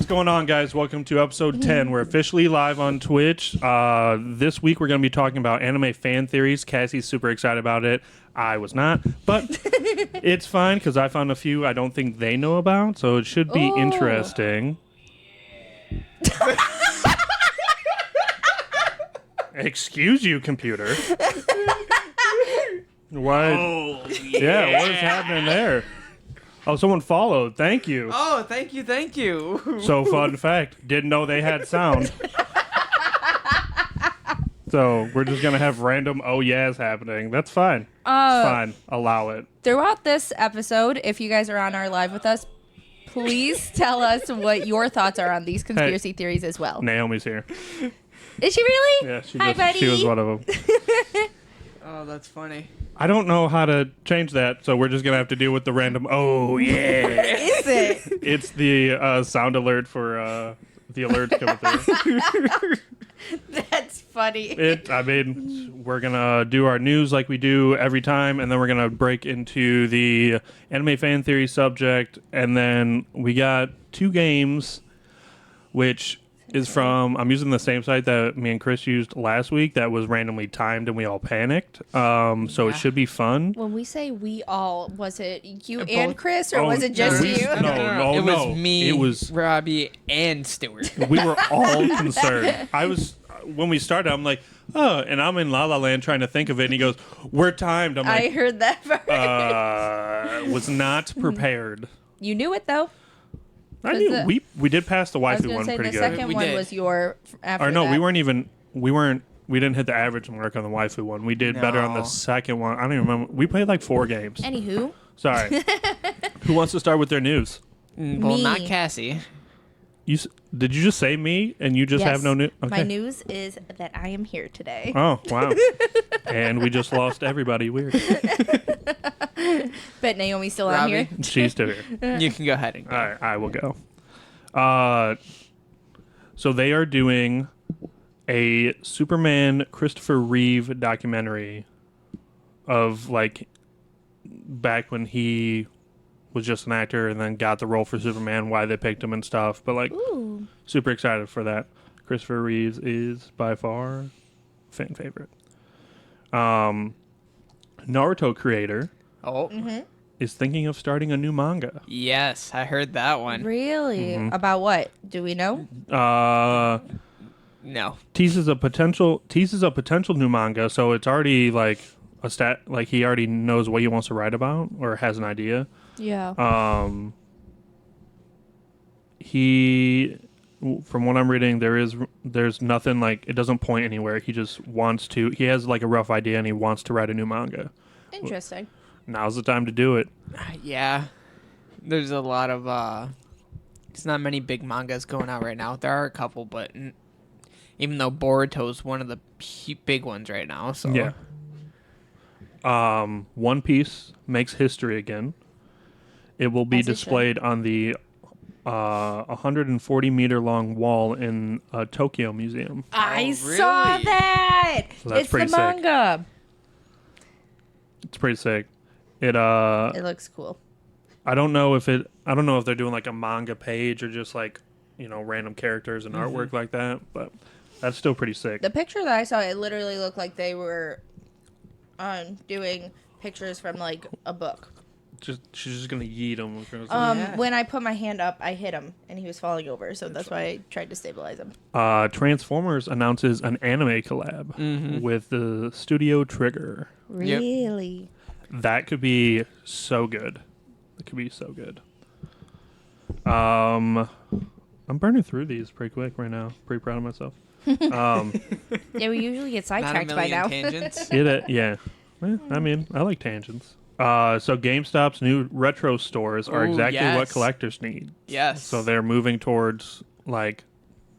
What's going on, guys? Welcome to episode 10. We're officially live on Twitch. This week, we're going to be talking about anime fan theories. Cassie's super excited about it. I was not, but it's fine because I found a few I don't think they know about, so it should be interesting. Excuse you, computer. What? Oh, yeah, what is happening there? Oh, someone followed. Thank you. Oh, thank you. So, fun fact, didn't know they had sound. So, we're just going to have random oh yeahs happening. That's fine. It's fine. Allow it. Throughout this episode, if you guys are on our live with us, please tell us what your thoughts are on these conspiracy theories as well. Naomi's here. Is she really? Yeah, Hi, buddy. She was one of them. Oh, that's funny. I don't know how to change that, so we're just going to have to deal with the random oh yeah. What is it? It's the sound alert for the alerts coming through. That's funny. We're going to do our news like we do every time, and then we're going to break into the anime fan theory subject, and then we got two games, which is from, I'm using the same site that me and Chris used last week that was randomly timed and we all panicked. So it should be fun. When we say we all, was it you Both. and Chris, or was it just you? No. It was me, It was Robbie, and Stuart. We were all concerned. When we started, I'm like, oh, and I'm in La La Land trying to think of it, and he goes, we're timed. I'm I like, heard that part. was not prepared. You knew it, though. I knew we did pass the I was waifu going to one say pretty the good. second We one did. was your after Or no, that. we didn't hit the average mark on the waifu one. We did better on the No. second one. I don't even remember. We played like 4 games. Anywho. Sorry. Who wants to start with their news? Well, Me. not Cassie. Did you just say me and you just Yes. have no news? Okay. My news is that I am here today. Oh, wow. And we just lost everybody. Weird. But Naomi's still on Robbie? here. She's still here. You can go ahead and go. All right, I will go. So they are doing a Superman Christopher Reeve documentary of like back when he was just an actor and then got the role for Superman, why they picked him and stuff. But like, Ooh. super excited for that. Christopher Reeves is by far fan favorite. Naruto creator Oh, is thinking of starting a new manga. yes, I heard that one. Really? Mm-hmm. About what? Do we know? No. Teases a potential new manga, so it's already like he already knows what he wants to write about or has an idea. Yeah. He, from what I'm reading, there's nothing like, it doesn't point anywhere. He just wants to. He has like a rough idea and he wants to write a new manga. Interesting. Now's the time to do it. Yeah. There's a lot of, there's not many big mangas going out right now. There are a couple, but even though Boruto's one of the big ones right now, so. Yeah. One Piece makes history again. It will be As it displayed on the 140 meter long wall in a Tokyo museum. I really? saw that. So that's It's the pretty sick. manga. It's pretty sick. It looks cool. I don't know if they're doing like a manga page or just like, random characters and artwork like that, but that's still pretty sick. The picture that I saw, it literally looked like they were doing pictures from like a book. She's just gonna yeet him. Yeah. When I put my hand up, I hit him and he was falling over, so that's why I tried to stabilize him. Transformers announces an anime collab with the Studio Trigger. Really? That could be so good. It could be so good. I'm burning through these pretty quick right now. Pretty proud of myself. Yeah, we usually get Not a sidetracked by million now. tangents. Yeah. I mean, I like tangents. So GameStop's new retro stores are Ooh, exactly what yes. collectors need. Yes. So they're moving towards like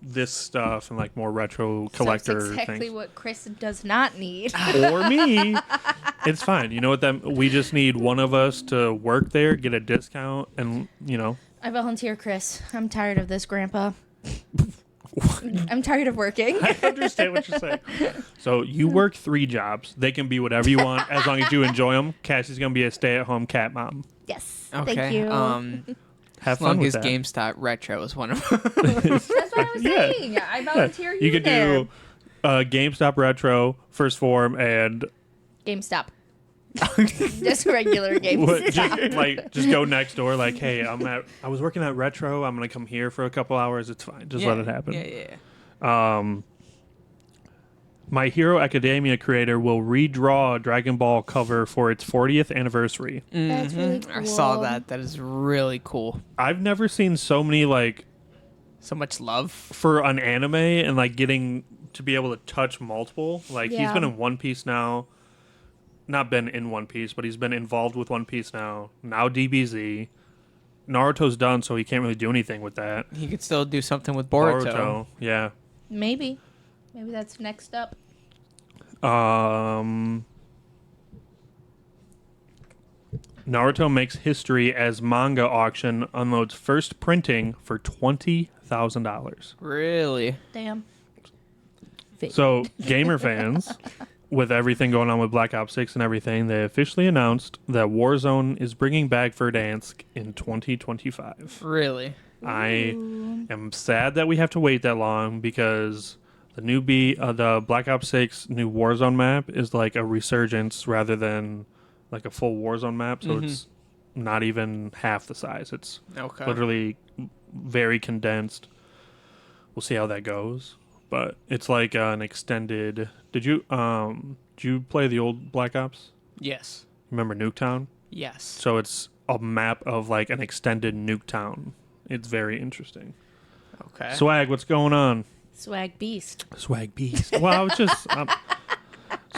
this stuff and like more retro collector That's exactly things. what Chris does not need. Or me. It's fine. You know what? We just need one of us to work there, get a discount, and I volunteer, Chris. I'm tired of this, Grandpa. I'm tired of working. I understand what you're saying. So you work 3 jobs. They can be whatever you want as long as you enjoy them. Cassie's gonna be a stay-at-home cat mom. Yes. Okay. Thank you. have As fun long with as that. GameStop Retro is one of them. That's what I was Yeah. saying. I volunteer You could there. do GameStop Retro, First Form, and GameStop. Just regular what, GameStop. just go next door. Like, hey, I was working at Retro. I'm gonna come here for a couple hours. It's fine. Just let it happen. Yeah. My Hero Academia creator will redraw Dragon Ball cover for its 40th anniversary. That's really cool. I saw that. That is really cool. I've never seen so many So much love. for an anime and getting to be able to touch multiple. He's Yeah. been in One Piece now. Not been in One Piece, but he's been involved with One Piece now. Now DBZ. Naruto's done, so he can't really do anything with that. He could still do something with Boruto. Yeah. Maybe that's next up. Naruto makes history as manga auction unloads first printing for $20,000. Really? Damn. So, gamer fans, with everything going on with Black Ops 6 and everything, they officially announced that Warzone is bringing back Verdansk in 2025. Really? I am sad that we have to wait that long because the Black Ops 6 new Warzone map is like a resurgence rather than like a full Warzone map. So it's not even half the size. It's literally very condensed. We'll see how that goes. But it's like an extended. Did you play the old Black Ops? Yes. Remember Nuketown? Yes. So it's a map of like an extended Nuketown. It's very interesting. Okay. Swag, what's going on? Swag beast. Swag Beast. Well, I was just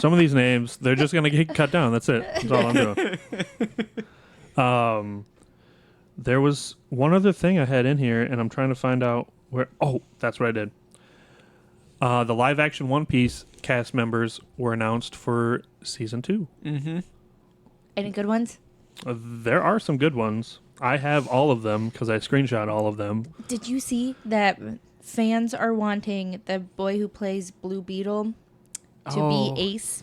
some of these names, they're just gonna get cut down. That's it. That's all I'm doing. There was one other thing I had in here, and I'm trying to find out where. Oh, that's what I did. The live action One Piece cast members were announced for season 2. Mm-hmm. Any good ones? There are some good ones. I have all of them because I screenshot all of them. Did you see that fans are wanting the boy who plays Blue Beetle to be Ace?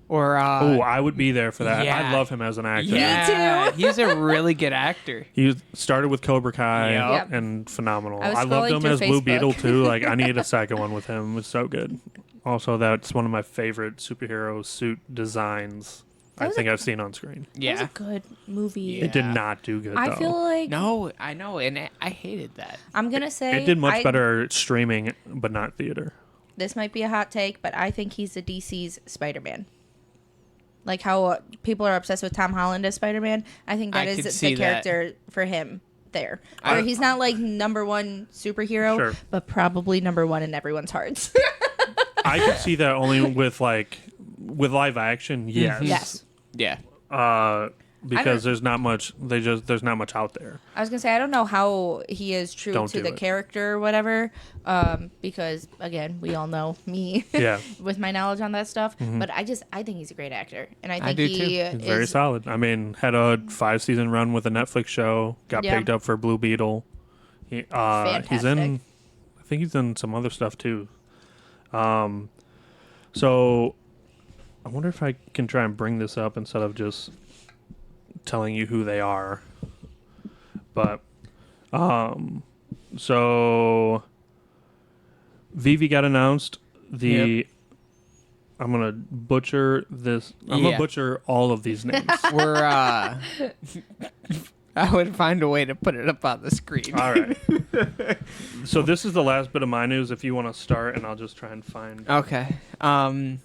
Or I would be there for that. yeah. I love him as an actor. Yeah, he's a really good actor. He started with Cobra Kai Yep. and phenomenal. I was I loved scrolling him through as Blue Facebook. Beetle too. I needed a second one with him. It was so good. Also, that's one of my favorite superhero suit designs I think I've seen on screen. That was Yeah. a good movie. It did not do good, I though. feel like No, I know, and I hated that. I'm gonna say It did much better streaming, but not theater. This might be a hot take, but I think he's the DC's Spider-Man. Like how people are obsessed with Tom Holland as Spider-Man. I think that I is could the see that. character for him there. Where he's not like number one superhero, Sure. but probably number one in everyone's hearts. I could see that only with live action. Yes. Yes. Yeah. Because there's not much. There's not much out there. I was gonna say I don't know how he is true Don't to do the it. character or whatever, because again we all know me Yeah. with my knowledge on that stuff. But I think he's a great actor, and I think do too. he He's very is solid. I mean, had a 5-season run with a Netflix show. Got Yeah. picked up for Blue Beetle. He's in. Fantastic. I think he's in some other stuff too. So I wonder if I can try and bring this up instead of just telling you who they are. But so Vivi got announced. I'm gonna butcher this. I'm gonna Yeah. butcher all of these names. We're I would find a way to put it up on the screen. All right. So this is the last bit of my news. If you want to start, and I'll just try and find Okay. the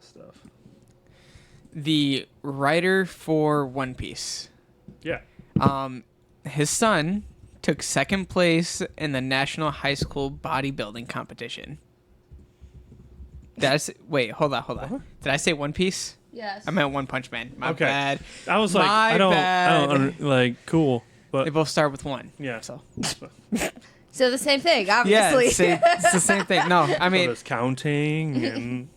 stuff. The writer for One Piece. Yeah. His son took second place in the National High School Bodybuilding Competition. Wait, hold on. Did I say One Piece? yes. I meant One Punch Man. My bad. I was like, My I don't bad. like cool, They but both start with one. yeah. So So the same thing, yeah, obviously. it's the same thing. No, I So mean there's counting and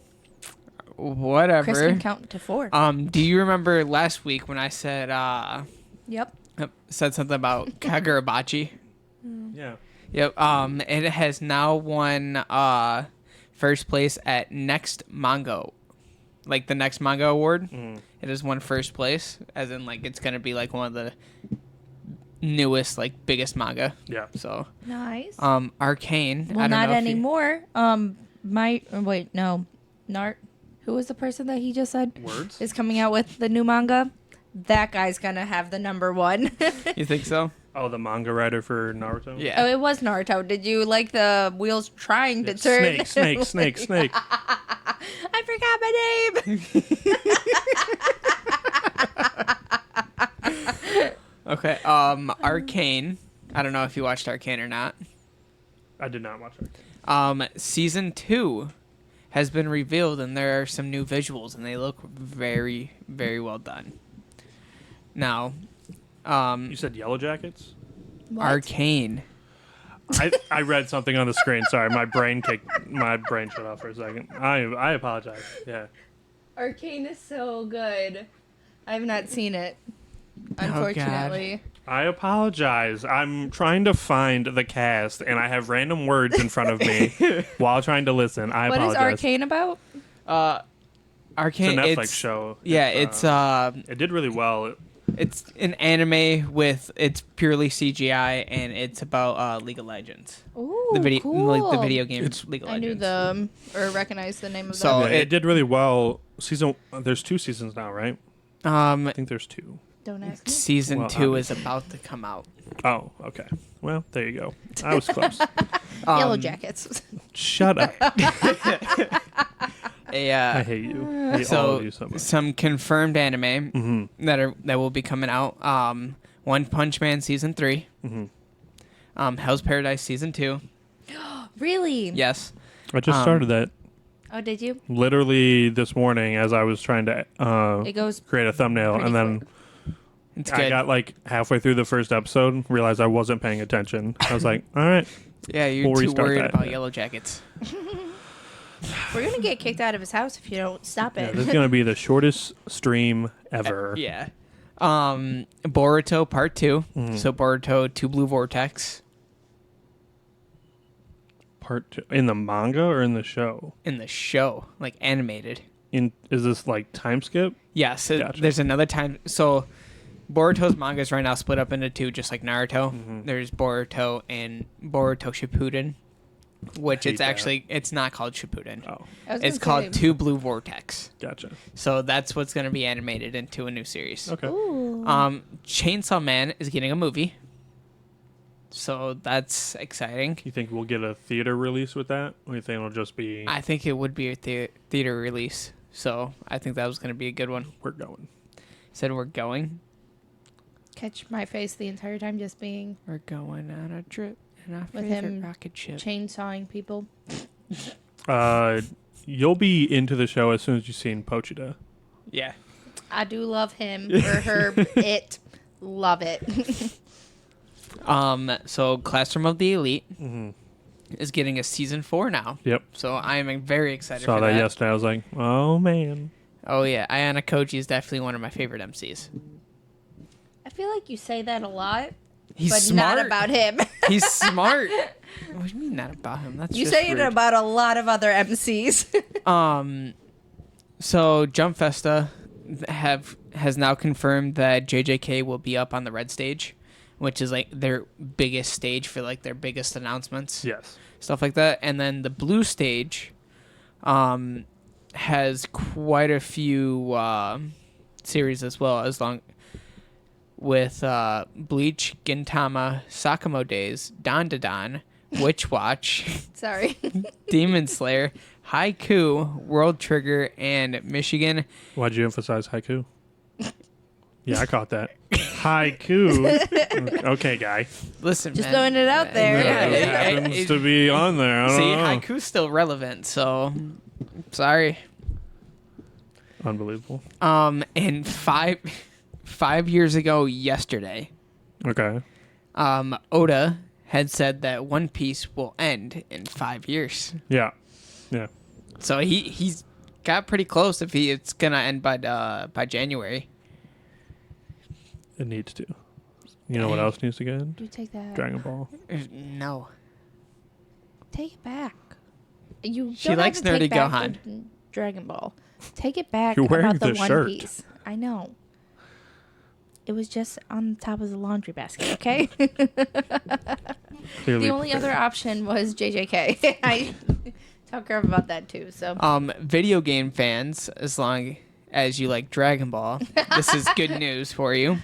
whatever. Chris can count to 4. Do you remember last week when I said Yep. something about Kagurabachi? yeah. Yep. It has now won first place at Next Manga, like the Next Manga Award. It has won first place, as in like it's gonna be like one of the newest, like, biggest manga. Yeah. So, Nice. Arcane. I Well, don't not know if you- anymore. Nart. Who was the person that he just said Words? is coming out with the new manga? That guy's gonna have the number one. You think so? Oh, the manga writer for Naruto? Yeah. Oh, it was Naruto. Did you like the wheels trying to It's turn? Snake. I forgot my name. Okay. Arcane. I don't know if you watched Arcane or not. I did not watch it. Season 2 has been revealed, and there are some new visuals, and they look very, very well done. Now, You said Yellow Jackets? What? Arcane. I read something on the screen. Sorry, my brain shut off for a second. I apologize. Yeah. Arcane is so good. I have not seen it, unfortunately. I apologize. I'm trying to find the cast, and I have random words in front of me while trying to listen. I What is apologize. Arcane about? It's Arcane. a Netflix show. Yeah, It did really well. it's an anime with it's purely CGI, and it's about League of Legends. Ooh, The video, cool. like the video game League of I Legends. knew or recognized the name of So- the. Yeah, it did really well. There's 2 seasons now, right? I think there's 2. Don't ask me. Season Well, 2 is about to come out. Oh, okay. Well, there you go. I was close. Yellow Jackets. Shut up. I Yeah. hate you. I hate all So of you so much. some confirmed anime Mm-hmm. that will be coming out. One Punch Man season 3. Mm-hmm. Hell's Paradise season 2. Really? Yes. I just started that Oh, did you? literally this morning as I was trying to It goes. create a thumbnail, pretty and then It's I good. got like halfway through the first episode, realized I wasn't paying attention. I was like, all right. Yeah, you're We'll too restart worried that. about Yellow Jackets. We're gonna get kicked out of his house if you don't stop Yeah, it. this is going to be the shortest stream ever. Yeah. Boruto Part 2. Mhm. So Boruto 2 Blue Vortex Part 2. In the manga or in the show? in the show, like animated. Is this like time skip? Yes, Gotcha. there's another time. So Boruto's manga is right now split up into 2, just like Naruto. Mhm. There's Boruto and Boruto Shippuden, which hate it's that. actually it's not called Shippuden. Oh, I was It's gonna called say- 2 Blue Vortex. gotcha. So that's what's going to be animated into a new series. Okay. Ooh. Chainsaw Man is getting a movie. So that's exciting. You think we'll get a theater release with that? Or you think it'll just be I think it would be a theater release. So I think that was going to be a good one. we're going? Said we're going. Catch my face the entire time just being We're going on a trip in our With favorite him rocket ship. chainsawing people. You'll be into the show as soon as you've seen Pochita. Yeah. I do love him or her. It. Love it. So Classroom of the Elite Mm-hmm. is getting a season 4 now. Yep. So I am very excited Saw for that that. yesterday. I was like, oh man. Oh yeah, Ayana Koji is definitely one of my favorite MCs. I feel like you say that a lot, He's but smart. not about him. He's smart. What do you mean not about him? That's You just say rude. it about a lot of other MCs. So Jump Festa has now confirmed that JJK will be up on the red stage, which is like their biggest stage for like their biggest announcements, Yes. stuff like that. And then the blue stage has quite a few series as well, as long with Bleach, Gintama, Sakamo Days, Dandadan, Witch Watch, Sorry. Demon Slayer, Haiku, World Trigger, and Michigan. Why'd you emphasize haiku? Yeah, I caught that. Haiku. Okay, guy. Listen, Just man. throwing it out there. Yeah, it happens to be on there. I don't See, know. Haiku's still relevant, so sorry. Unbelievable. And 5 years ago yesterday, Okay. Oda had said that One Piece will end in 5 years. Yeah. Yeah. So he's got pretty close if it's gonna end by January. It needs to. You know what else needs to get in? You take that. Dragon Ball. No. Take it back. You She don't have likes to take Nerdy back Gohan. the Dragon Ball. Take it back You're wearing about the the One shirt. Piece. I know. It was just on the top of the laundry basket, okay? Clearly The only other option was JJK. I don't care about that too. So Video game fans, as long as you like Dragon Ball, this is good news for you.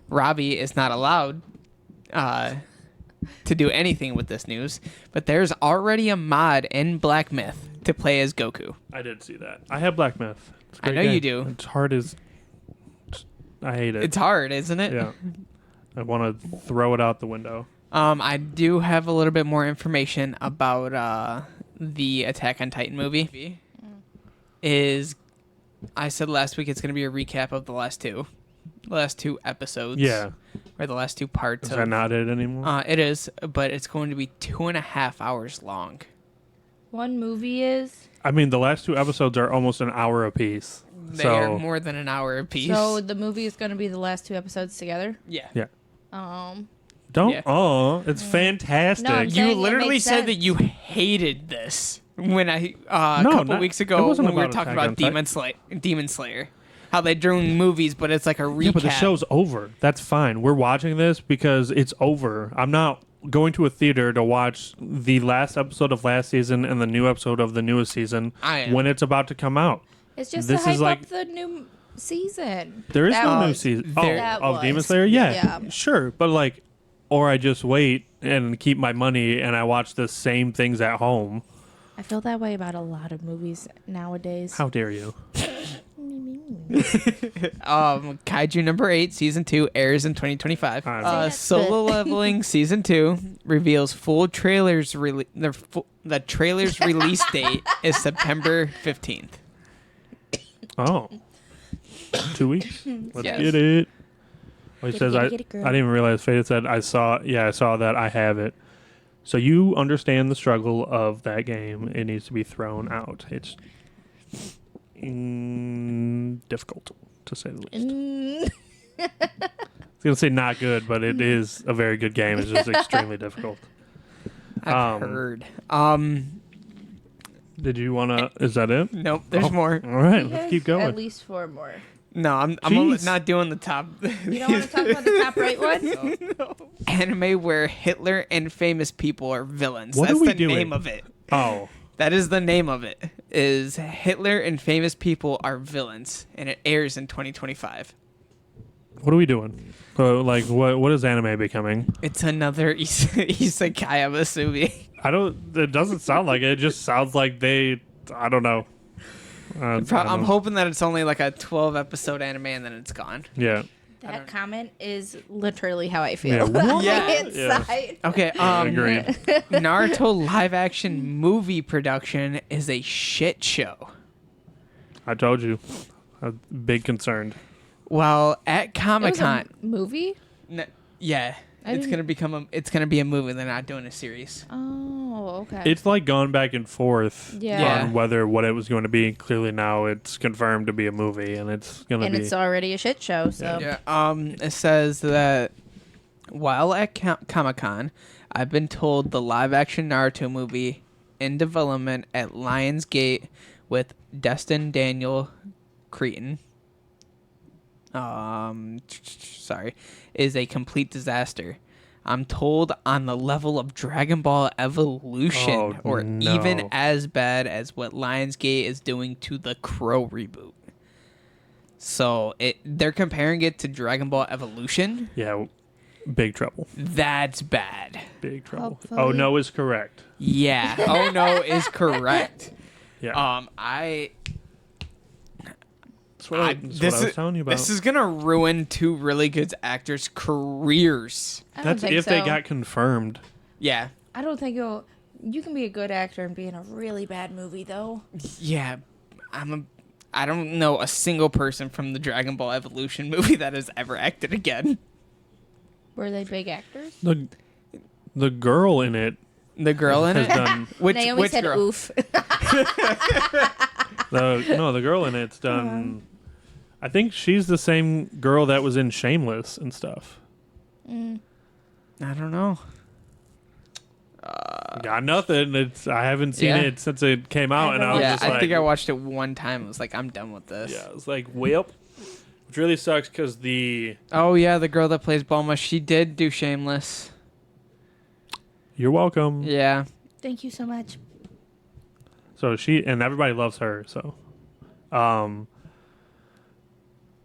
Robbie is not allowed to do anything with this news, but there's already a mod in Black Myth to play as Goku. I did see that. I have Black Myth. It's a I great know game. you do. It's hard as... I hate it. It's hard, isn't it? Yeah. I want to throw it out the window. I do have a little bit more information about the Attack on Titan movie. I said last week it's going to be a recap of the last two episodes. Yeah. Or the last two parts. Is that not it anymore? It is, but it's going to be 2.5 hours long. one movie is. I mean, the last 2 episodes are almost an hour apiece. They are more than an hour apiece. So the movie is going to be the last 2 episodes together. Yeah. Don't. Yeah. Oh, it's fantastic. No, I'm You saying it literally makes said that sense. you hated this when a No, couple not- weeks it ago wasn't when we were about talking Attack about on Demon Slayer. How they're doing movies, but it's like a recap. Yeah, but the show's over. That's fine. We're watching this because it's over. I'm not going to a theater to watch the last episode of last season and the new episode of the newest season I am. when it's about to come out. It's just This to is hype like- up the new season. There is That no new was- season. That Of Demon was- Slayer? yeah. Sure. But like, or I just wait and keep my money and I watch the same things at home. I feel that way about a lot of movies nowadays. How dare you? Kaiju number 8, season 2 airs in 2025. I don't know. Solo Leveling season 2 reveals full trailers. The trailer's release date is September 15th. Oh. 2 weeks? Let's Yes. get it. Well, he Get it, says, get it, I get it, girl. didn't even realize Fada said, I saw that. I have it. So you understand the struggle of that game. It needs to be thrown out. It's difficult, to say the least. I was going to say not good, but it is a very good game. It's just extremely difficult. I've heard. Did you want to... Is that it? Nope, there's more. All right, We let's have keep going. At least 4 more. No, I'm only Jeez. not doing the top. You don't want to talk about the top right one? Anime where Hitler and famous people are villains. What That's are we the doing? name of it. Oh. That is the name of it. Is Hitler and famous people are villains, and it airs in 2025. What are we doing? Like, what is anime becoming? It's another isekai, I'm assuming. It doesn't sound like it. It just sounds like I don't know. I don't I'm know. hoping that it's only like a 12-episode anime and then it's gone. Yeah. That comment is literally how I feel. Yeah. On the Yeah. inside. Okay, Agreed. Naruto live-action movie production is a shit show. I told you. I'm big concerned. Well, at It was Comic-Con... a movie? Yeah. I It's didn't- gonna be a movie. They're not doing a series. Oh, okay. It's like gone back and forth Yeah. on what it was going to be. Clearly now it's confirmed to be a movie, and it's going to and be. it's already a shit show, so. Yeah. It says that while at Comic-Con, I've been told the live-action Naruto movie in development at Lionsgate with Destin Daniel Cretton. Sorry, is a complete disaster. I'm told on the level of Dragon Ball Evolution, Oh, or no. even as bad as what Lionsgate is doing to the Crow reboot. So they're comparing it to Dragon Ball Evolution. Yeah, big trouble. That's bad. Big trouble. Hopefully. Oh no is correct. Yeah. Oh no is correct. Yeah. That's what I was telling you about. This is gonna ruin 2 really good actors' careers. I don't That's think if they so. got confirmed. Yeah. I don't think you can be a good actor and be in a really bad movie, though. Yeah. I don't know a single person from the Dragon Ball Evolution movie that has ever acted again. Were they big actors? The girl in it The girl in has it? done. Naomi which said girl? oof. The girl in it's done. I think she's the same girl that was in Shameless and stuff. I don't know. Got nothing. I haven't seen Yeah. it since it came out, and I was Yeah, just I like, think I watched it one time. I was like, I'm done with this. yeah, I was like, well, which really sucks because the. Oh yeah, the girl that plays Bulma, she did do Shameless. You're welcome. Yeah. Thank you so much. So she and everybody loves her. So,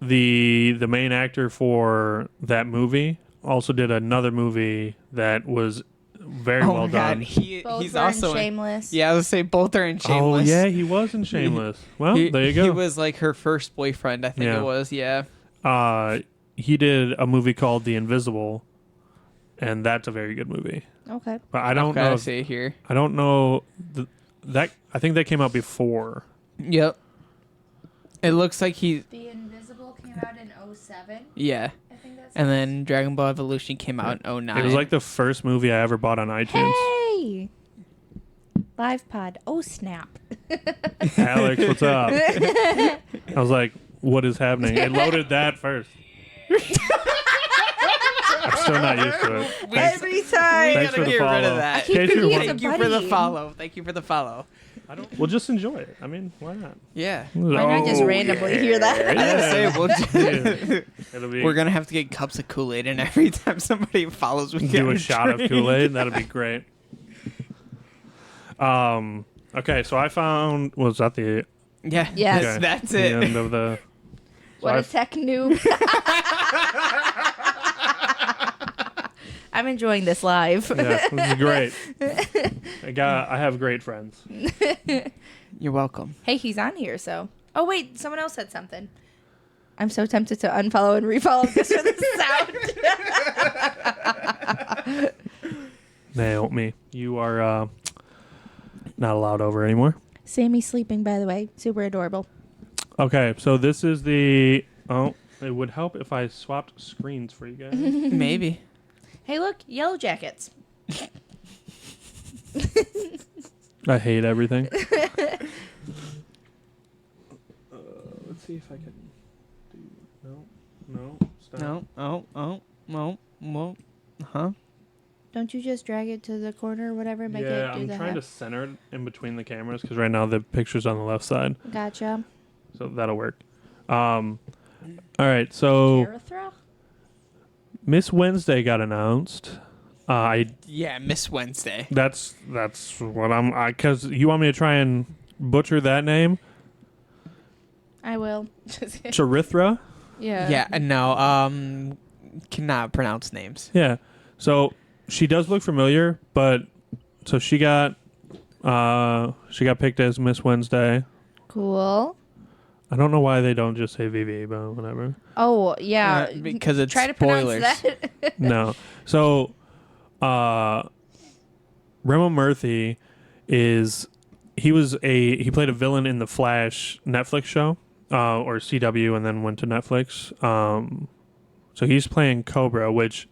the main actor for that movie also did another movie that was very Oh well my God, done. Both he's were also in Shameless. Yeah, I was say both are in Shameless. Oh yeah, he was in Shameless. Well, He- there you go. He was like her first boyfriend, I think Yeah. it was. Yeah. He did a movie called The Invisible, and that's a very good movie. Okay. But I don't Okay, know. I If, see it here. I don't know that. I think that came out before. Yep. It looks like he. The Invisible came out in 07. Yeah. I think that's. And then Dragon Ball Evolution came out in 09. It was like the first movie I ever bought on iTunes. Hey! Live pod. Oh, snap. Alex, what's up? I was like, what is happening? It loaded that first. I'm still not used to it. Thanks, Every time. thanks for the follow. I In keep case you're thinking wondering- it's Thank you for the buddy. follow. Thank you for the follow. We'll just enjoy it. I mean, why not? Yeah. Why not just randomly hear that? I gotta say, we'll It'll be. we're gonna have to get cups of Kool-Aid, and every time somebody follows, we do get a shot of drink. Kool-Aid. That'd be great. Okay, so I found was that the Yeah. Yes. okay, That's the it. end of the. What I- a tech noob. I'm enjoying this live. Yeah, this is great. I have great friends. You're welcome. Hey, he's on here, so. Oh, wait, someone else said something. I'm so tempted to unfollow and refollow just for the sound. Naomi, you are not allowed over anymore. Sammy's sleeping, by the way. Super adorable. Okay, so this is the. Oh, it would help if I swapped screens for you guys. Maybe. Hey, look, Yellow Jackets. I hate everything. Let's see if I can do. No, stop. No. Huh? Don't you just drag it to the corner or whatever? Make Yeah, it do I'm the trying to half? center it in between the cameras because right now the picture's on the left side, Gotcha. so that'll work. All right, so Erythra? Miss Wednesday got announced. Yeah, Miss Wednesday. That's what I'm. Because you want me to try and butcher that name, I will. Just kidding. Charithra. Yeah. Yeah, no. Cannot pronounce names. Yeah. So she does look familiar, but so she got picked as Miss Wednesday. Cool. I don't know why they don't just say VV, but whatever. Oh, yeah. Because it's Try to spoilers. pronounce that. No. So, Remo Murthy he played a villain in the Flash Netflix show, or CW, and then went to Netflix. So he's playing Cobra, which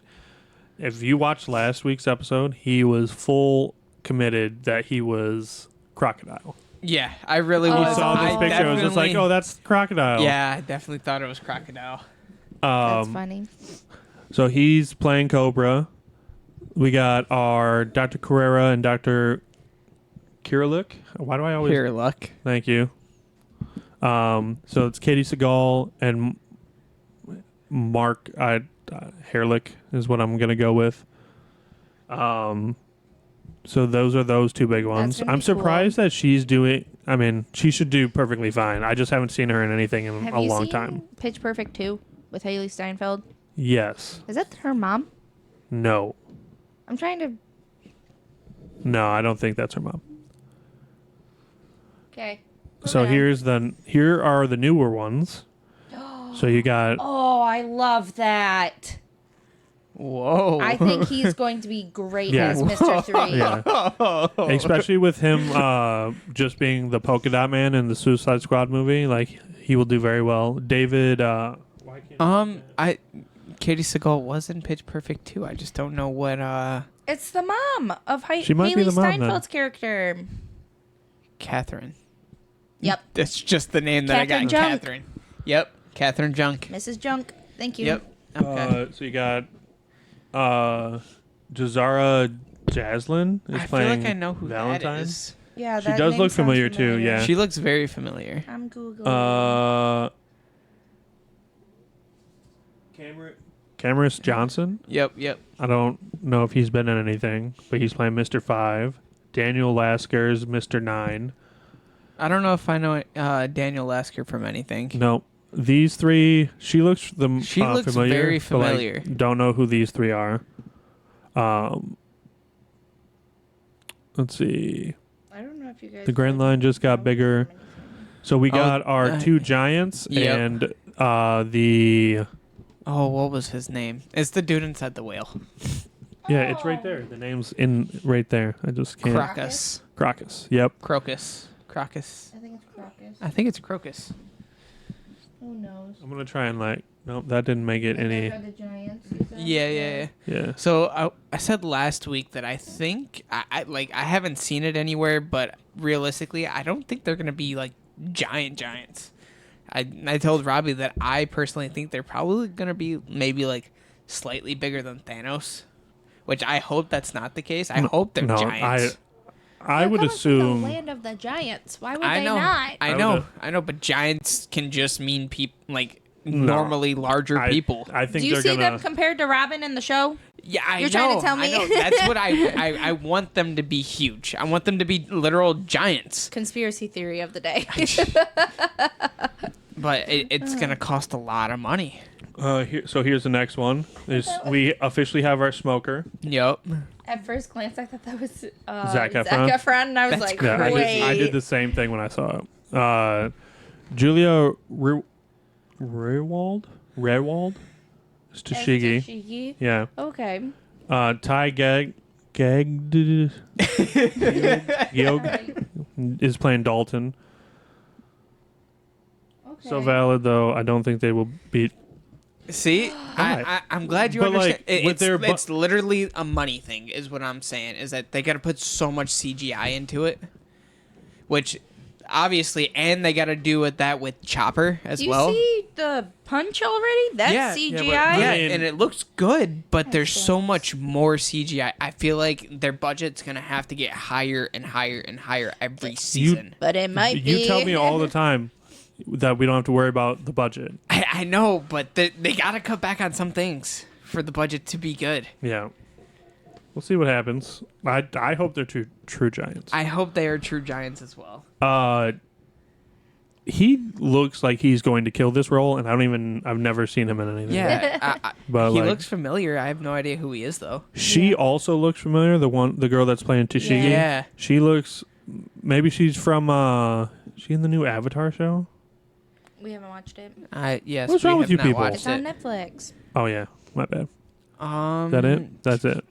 if you watched last week's episode, he was full committed that he was Crocodile. Yeah, I really Oh. We was. saw this I picture. I was just like, definitely- oh, that's Crocodile. Yeah, I definitely thought it was Crocodile. That's funny. So he's playing Cobra. We got our Dr. Carrera and Dr. Kiriluk. Why do I always... Here, luck. Thank you. So it's Katie Seagal and Mark Herlick is what I'm going to go with. So those are those two big ones. gonna I'm be cool. surprised that she's doing... I mean, she should do perfectly fine. I just haven't seen her in anything in Have a you long seen time. Pitch Perfect 2 with Haley Steinfeld? Yes. Is that her mom? No. I'm trying to. No, I don't think that's her mom. Okay. So here are the newer ones. So you got Oh, I love that. Whoa. I think he's going to be great Yeah. as Mr. 3. yeah, especially with him just being the polka dot man in the Suicide Squad movie. Like he will do very well. David, why can't Katie Seagal was in Pitch Perfect too. I just don't know what. It's the mom of She might be Haley the mom, then. Steinfeld's character. Catherine. Yep. That's just the name that Catherine I got. Junk. Catherine. Yep. Catherine Junk. Mrs. Junk. Thank you. Yep. Okay. So you got Jazara Jaslyn is I feel playing like I know who Valentine. that is. Yeah, She that does name look sounds familiar, too, yeah. She looks very familiar. I'm Googling. Cameron Johnson. Yep. I don't know if he's been in anything, but he's playing Mr. 5. Daniel Lasker's Mr. 9. I don't know if I know Daniel Lasker from anything. No, these three. She looks She looks familiar, very but, like, familiar. don't know who these three are. Let's see. I don't know if you guys. The Grand Line just got bigger. So we got our two giants yep. and the. Oh, what was his name? It's the dude inside the whale. Yeah, it's right there. The name's in right there. I just can't. Crocus. Yep. Crocus. I think it's Crocus. I think it's Crocus. Who knows? I'm gonna try and nope, that didn't make it any. Are the giants, Yeah. Yeah. So I said last week that I think I haven't seen it anywhere, but realistically, I don't think they're gonna be like giants. I told Robbie that I personally think they're probably gonna be maybe like slightly bigger than Thanos, which I hope that's not the case. I hope they're giants. I would assume the land of the giants. Why would I they know, not? I know, but giants can just mean people like normally larger people. I think Do you they're see gonna. them compared to Robin in the show? Yeah, You're trying to tell me? I know. That's what I want them to be huge. I want them to be literal giants. Conspiracy theory of the day. But it's gonna cost a lot of money. So here's the next one. We officially have our smoker. Yep. At first glance, I thought that was Zac Efron. And I was That's like, Yeah, wait. I did the same thing when I saw it. Julia Rewald is Tashigi. Tashigi? Yeah. Okay. Ty Gag is playing Dalton. Okay. So valid though. I don't think they will beat. See, I'm glad you But, understand. like, with their It's literally a money thing, is what I'm saying. Is that they got to put so much CGI into it, which obviously, and they got to do that with Chopper as Do you well. see the punch already? That's CGI. Yeah, I mean- and it looks good, but there's so much more CGI. I feel like their budget's gonna have to get higher and higher and higher every season. But it might be. You tell me all the time that we don't have to worry about the budget. I know, but they got to cut back on some things for the budget to be good. Yeah. We'll see what happens. I hope they're true giants. I hope they are true giants as well. He looks like he's going to kill this role, and I've never seen him in anything. Yeah, But he like, looks familiar. I have no idea who he is though. She also looks familiar. The girl that's playing Tashigi. Yeah. She looks. Maybe she's from. She in the new Avatar show? We haven't watched it. Yes. What's we wrong have with you not people? watched It's on it. Netflix. Oh yeah, my bad. Is That it? That's it.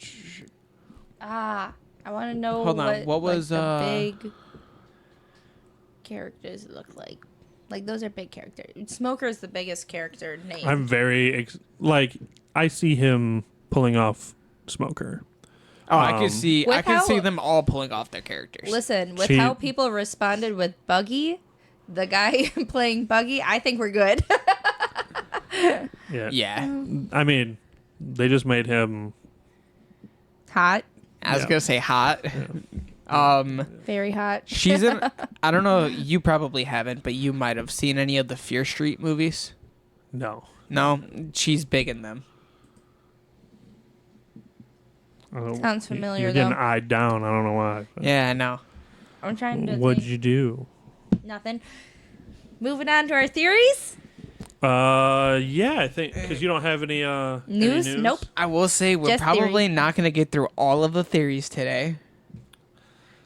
I want to know Hold on, what was, the big characters look like. Like, those are big characters. Smoker is the biggest character name. I'm very I see him pulling off Smoker. Oh, I can see. With I can how- see them all pulling off their characters. Listen, with She- how people responded with Buggy, the guy playing Buggy, I think we're good. Yeah. Yeah. I mean, they just made him. Hot. I was Yeah. gonna say hot. Very hot. She's in. I don't know. You probably haven't, but you might have seen any of the Fear Street movies. No. No, she's big in them. Sounds familiar, You're getting though. eyed down. I don't know why. Yeah, I know. I'm trying to What'd think. you do? Nothing. Moving on to our theories. Yeah, I think because you don't have any News? Any news? Nope. I will say we're Just probably theories. not going to get through all of the theories today,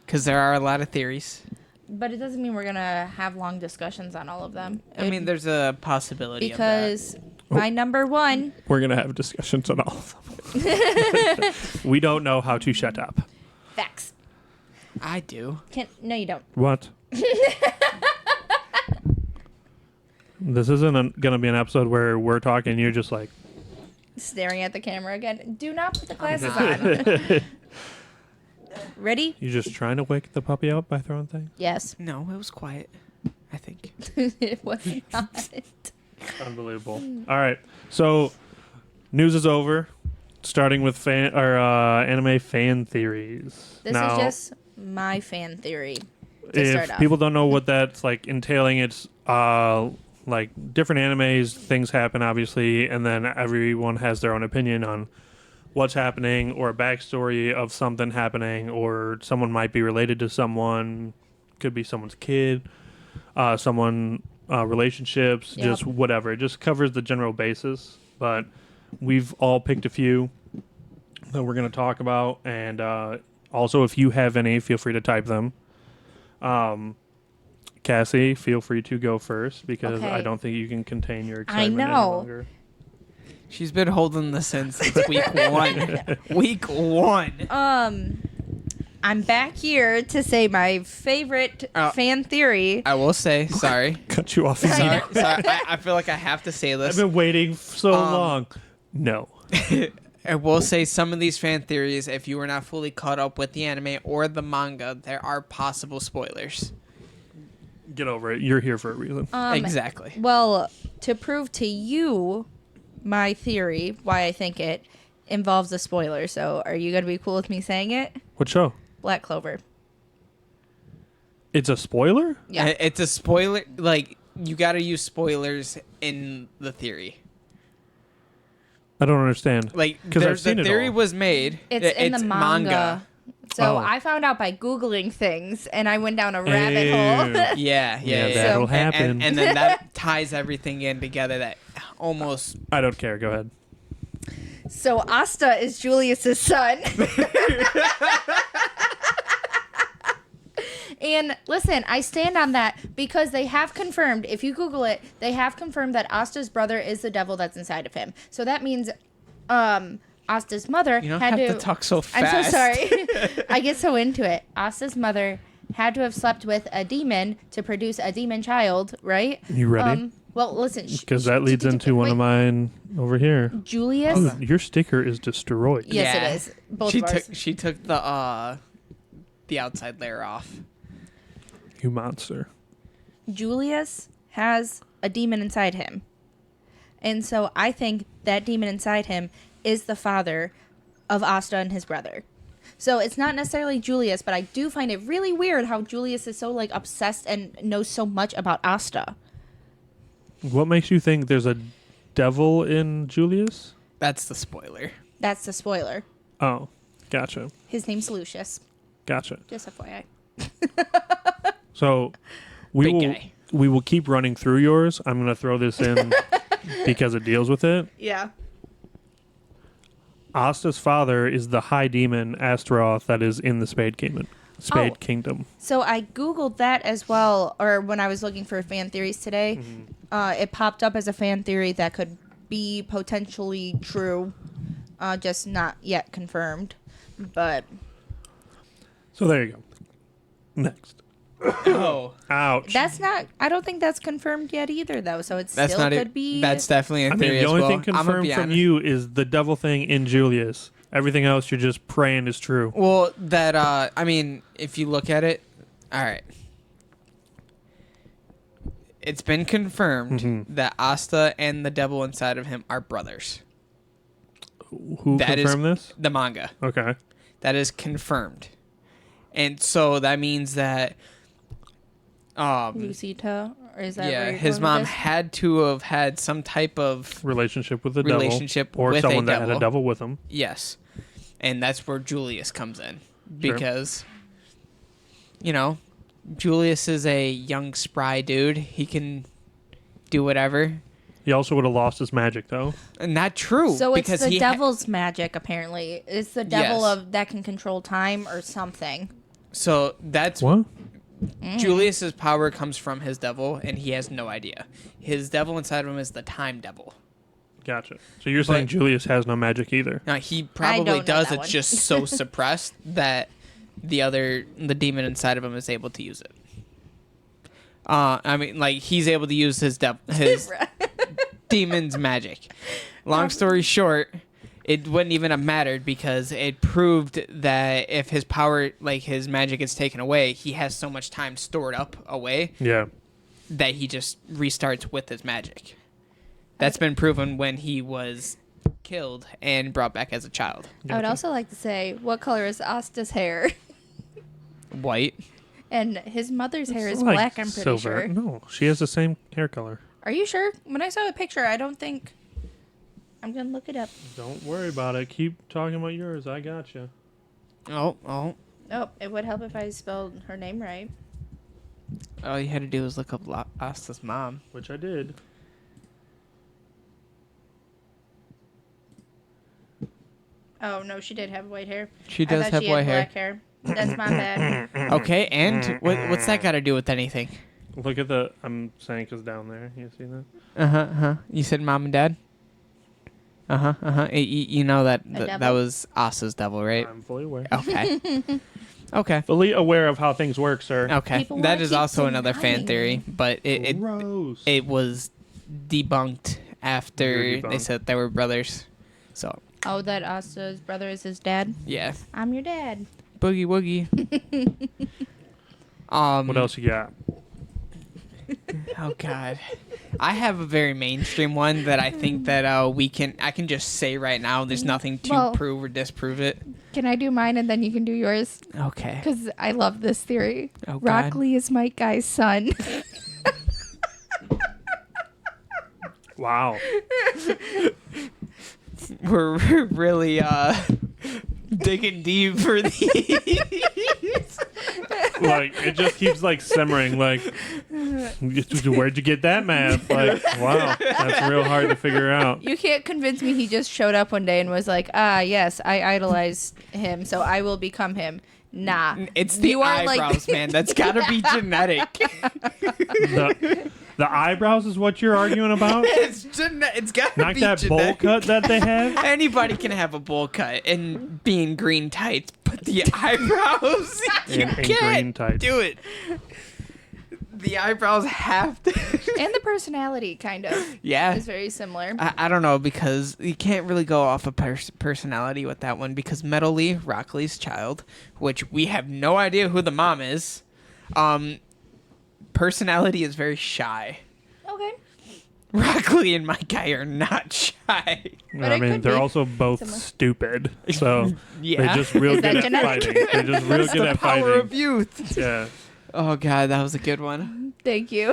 because there are a lot of theories. But it doesn't mean we're going to have long discussions on all of them. I mean, there's a possibility because my number one. We're gonna have discussions on all of them. We don't know how to shut up. Facts. of that. I do. No, you don't. What? This isn't gonna be an episode where we're talking. You're just like Staring at the camera again. Do not put the glasses on. Ready? you're just trying to wake the puppy out by throwing things. Yes. No, it was quiet. I think. It was not. Unbelievable. All right, so news is over. Starting with anime fan theories. This now, is just my fan theory. To start if off. people don't know what that's like entailing, it's like different animes, things happen obviously, and then everyone has their own opinion on what's happening or a backstory of something happening, or someone might be related to someone, could be someone's kid, someone relationships, Yep. just whatever. It just covers the general basis, but we've all picked a few that we're going to talk about, and also if you have any, feel free to type them. Cassie, feel free to go first because Okay. I don't think you can contain your I excitement any know. longer. She's been holding this in since week 1. Week 1. I'm back here to say my favorite fan theory. I will say, sorry. Cut you off. Sorry, again. sorry. I feel like I have to say I've this. been waiting so long. No. I will say some of these fan theories, if you were not fully caught up with the anime or the manga, there are possible spoilers. Get over it. You're here for a reason. Exactly. Well, to prove to you my theory, why I think it involves a spoiler. So, are you going to be cool with me saying it? What show? Black Clover. It's a spoiler? Yeah. It's a spoiler. Like, you got to use spoilers in the theory. I don't understand. Like, because I've seen the it theory all. was made. It's in the manga. So Oh. I found out by Googling things, and I went down a rabbit hole. Yeah. that'll happen. And then that ties everything in together. That almost. I don't care. Go ahead. So Asta is Julius's son. And listen, I stand on that because they have confirmed, if you Google it, they have confirmed that Asta's brother is the devil that's inside of him. So that means Asta's mother You don't had have to talk so fast. I'm so sorry. I get so into it. Asta's mother had to have slept with a demon to produce a demon child, right? You ready? Well, listen. Because that leads into one of mine over here. Julius? Oh, your sticker is destroyed. Yes, Yeah. it is. Both She of ours. took. She took the outside layer off. You monster. Julius has a demon inside him. And so I think that demon inside him is the father of Asta and his brother. So it's not necessarily Julius, but I do find it really weird how Julius is so like obsessed and knows so much about Asta. What makes you think there's a devil in Julius? That's the spoiler. That's the spoiler. Oh, gotcha. His name's Lucius. Gotcha. Just FYI. So Big we guy. will keep running through yours. I'm going to throw this in because it deals with it. Yeah. Asta's father is the high demon Astaroth that is in the Spade Kingdom. So I Googled that as well, or when I was looking for fan theories today, it popped up as a fan theory that could be potentially true, just not yet confirmed. But So there you go. Next. Oh, Ouch. that's not, I don't think that's confirmed yet either, though. So it that's still not could it. be. That's definitely a I theory mean, the as only well. thing I'ma confirmed be from honest. you is the devil thing in Julius. Everything else you're just praying is true. Well, that I mean, if you look at it, all right. It's been confirmed that Asta and the devil inside of him are brothers. Who That is confirmed this? the manga. Okay. That is confirmed. And so that means that Lucita, or is that where yeah, you're his going with mom this? had to have had some type of Relationship with the Relationship devil. Or with a someone that had devil. a devil with him. yes. And that's where Julius comes in Sure. because you know, Julius is a young spry dude. He can do whatever. He also would have lost his magic, though. Not true. So it's because the he devil's magic, apparently. It's the devil Yes. of that can control time or something. so that's What? Julius's power comes from his devil, and he has no idea. His devil inside of him is the time devil. Gotcha. So you're saying But- Julius has no magic either. Now he don't probably know does. that It's one. just so suppressed that the demon inside of him is able to use it. I mean, like he's able to use his demon's magic. Long story short, it wouldn't even have mattered because it proved that if his power, like his magic, is taken away, he has so much time stored up away Yeah. that he just restarts with his magic. That's been proven when he was killed and brought back as a child. I would also like to say, what color is Asta's hair? White. And his mother's hair is It's like black, I'm pretty silver. sure. No, she has the same hair color. Are you sure? When I saw a picture, I don't think. I'm gonna look it up. Don't worry about it. Keep talking about yours. I gotcha. Oh. Oh, it would help if I spelled her name right. All you had to do was look up Asta's mom. Which I did. Oh no, she did have white hair. She I does thought have she white had hair. black hair. That's my bad. Okay, and what's that got to do with anything? Look at the. I'm saying because down there. You see that? You said mom and dad. You know that devil? was Asta's devil, right? I'm fully aware. Okay. Okay. Fully aware of how things work, sir. Okay. People That wanna is keep also another fan denying theory, me. but Gross. it was debunked after You're they debunked. said they were brothers. So Oh, that Asta's brother is his dad. yeah, I'm your dad. boogie woogie. What else you got? Oh God, I have a very mainstream one that I think that I can just say right now. There's nothing to Well- prove or disprove it. Can I do mine and then you can do yours? Okay. Because I love this theory. Oh, God. Rock Lee is Mike Guy's son. Wow. We're really digging deep for these. Like it just keeps like simmering. Like, where'd you get that math? Like, wow, that's real hard to figure out. You can't convince me he just showed up one day and was like, yes, I idolized him, so I will become him. Nah. It's the You are eyebrows, man. That's gotta be genetic. The eyebrows is what you're arguing about. It's gotta Not be that bowl genetic. cut that they have. Anybody can have a bowl cut and be in green tights, but the eyebrows, you In green can't tights. do it. The eyebrows have to. And the personality, kind of, Yeah. is very similar. I don't know, because you can't really go off of personality with that one, because Metal Lee, Rock Lee's child, which we have no idea who the mom is, personality is very shy. Okay. Rock Lee and my guy are not shy. But I it mean, could they're be also both similar. stupid, so Yeah. they're just real Is that good at genetic? fighting. They're just real It's good the at power fighting. of youth. Yeah. Oh, God, that was a good one. Thank you.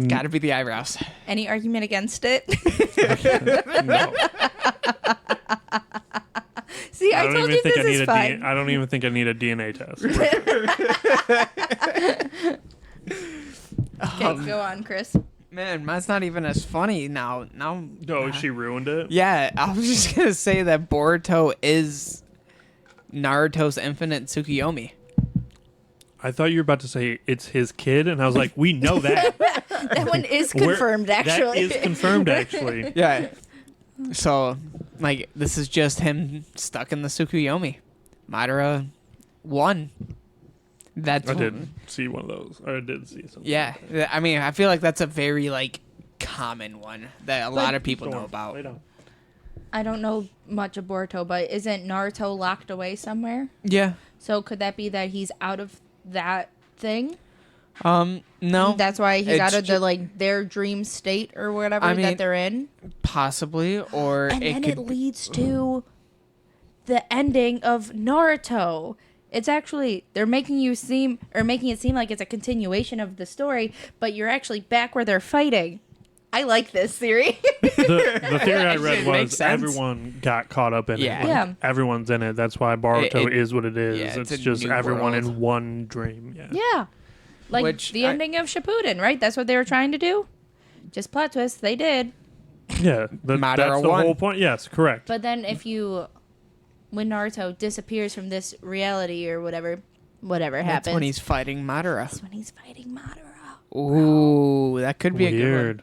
Gotta be the eyebrows. Any argument against it? No. See, I told you this is fine. I don't even think I need a DNA test. Okay, go on, Chris. Man, mine's not even as funny now. No, she ruined it. Yeah, I was just gonna say that Boruto is Naruto's infinite Tsukuyomi. I thought you were about to say it's his kid, and I was like, we know that. That one is confirmed, actually. That is confirmed, actually. Yeah. So, like, this is just him stuck in the Tsukuyomi. Madara won. That's I did see one of those. Or I did see something. Yeah, I mean, I feel like that's a very like common one that a lot of people know Lay about. down. I don't know much of Boruto, but isn't Naruto locked away somewhere? Yeah. So could that be that he's out of that thing? No. That's why he's It's out of ju- the like their dream state or whatever I mean, that they're in. Possibly, or And then could. it leads to the ending of Naruto. It's actually they're making it seem like it's a continuation of the story, but you're actually back where they're fighting. I like this theory. The theory I read It makes was sense. everyone got caught up in Yeah. it. Like, Yeah. everyone's in it. That's why Boruto is what it is. yeah, it's it's a just new everyone world. in one dream. Yeah. Yeah. Like Which the ending of Shippuden, right? That's what they were trying to do. Just plot twist, they did. Yeah. Madara That's the won. whole point. Yes, correct. But then when Naruto disappears from this reality or whatever That's happens. when he's fighting Madara. That's when he's fighting Madara. Ooh, that could be Weird. a good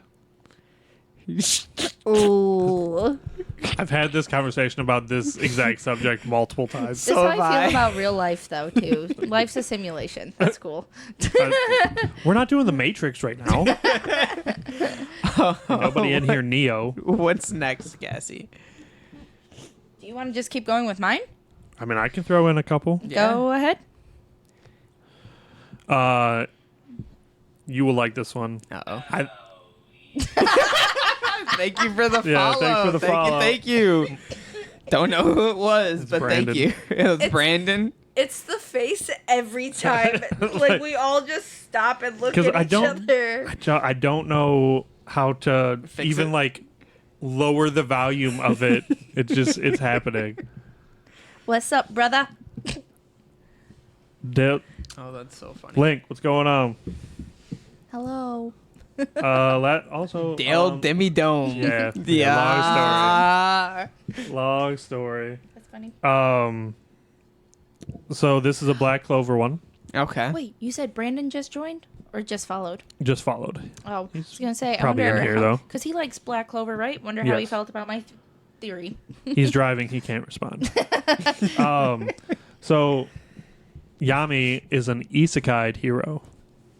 Ooh. I've had this conversation about this exact subject multiple times. That's So how I have I. feel about real life, though, too. Life's a simulation. That's cool. We're not doing the Matrix right now. Nobody in here Neo. one. What's next, Cassie? Do you want to just keep going with mine? I mean, I can throw in a couple. Go ahead. You will like this one. Uh-oh. Thank you for the Yeah, follow. thanks for the follow. Thank you. Don't know who it was, but Brandon. thank you. It was Brandon. It's the face every time. Like, we all just stop and look 'cause at I each don't- other. I don't know how to Fix even it. like lower the volume of it. It's happening. What's up, brother? Oh, that's so funny. Link, what's going on? Hello. Also Dale Demi Dome. yeah, Yeah. long story. That's funny. So this is a Black Clover one. Okay. Wait, you said Brandon just joined or just followed? Just followed. Oh, I was gonna say. probably I wonder in here, though. because he likes Black Clover, right? Wonder how he Yes. felt about my theory. He's driving. He can't respond. So Yami is an isekai hero.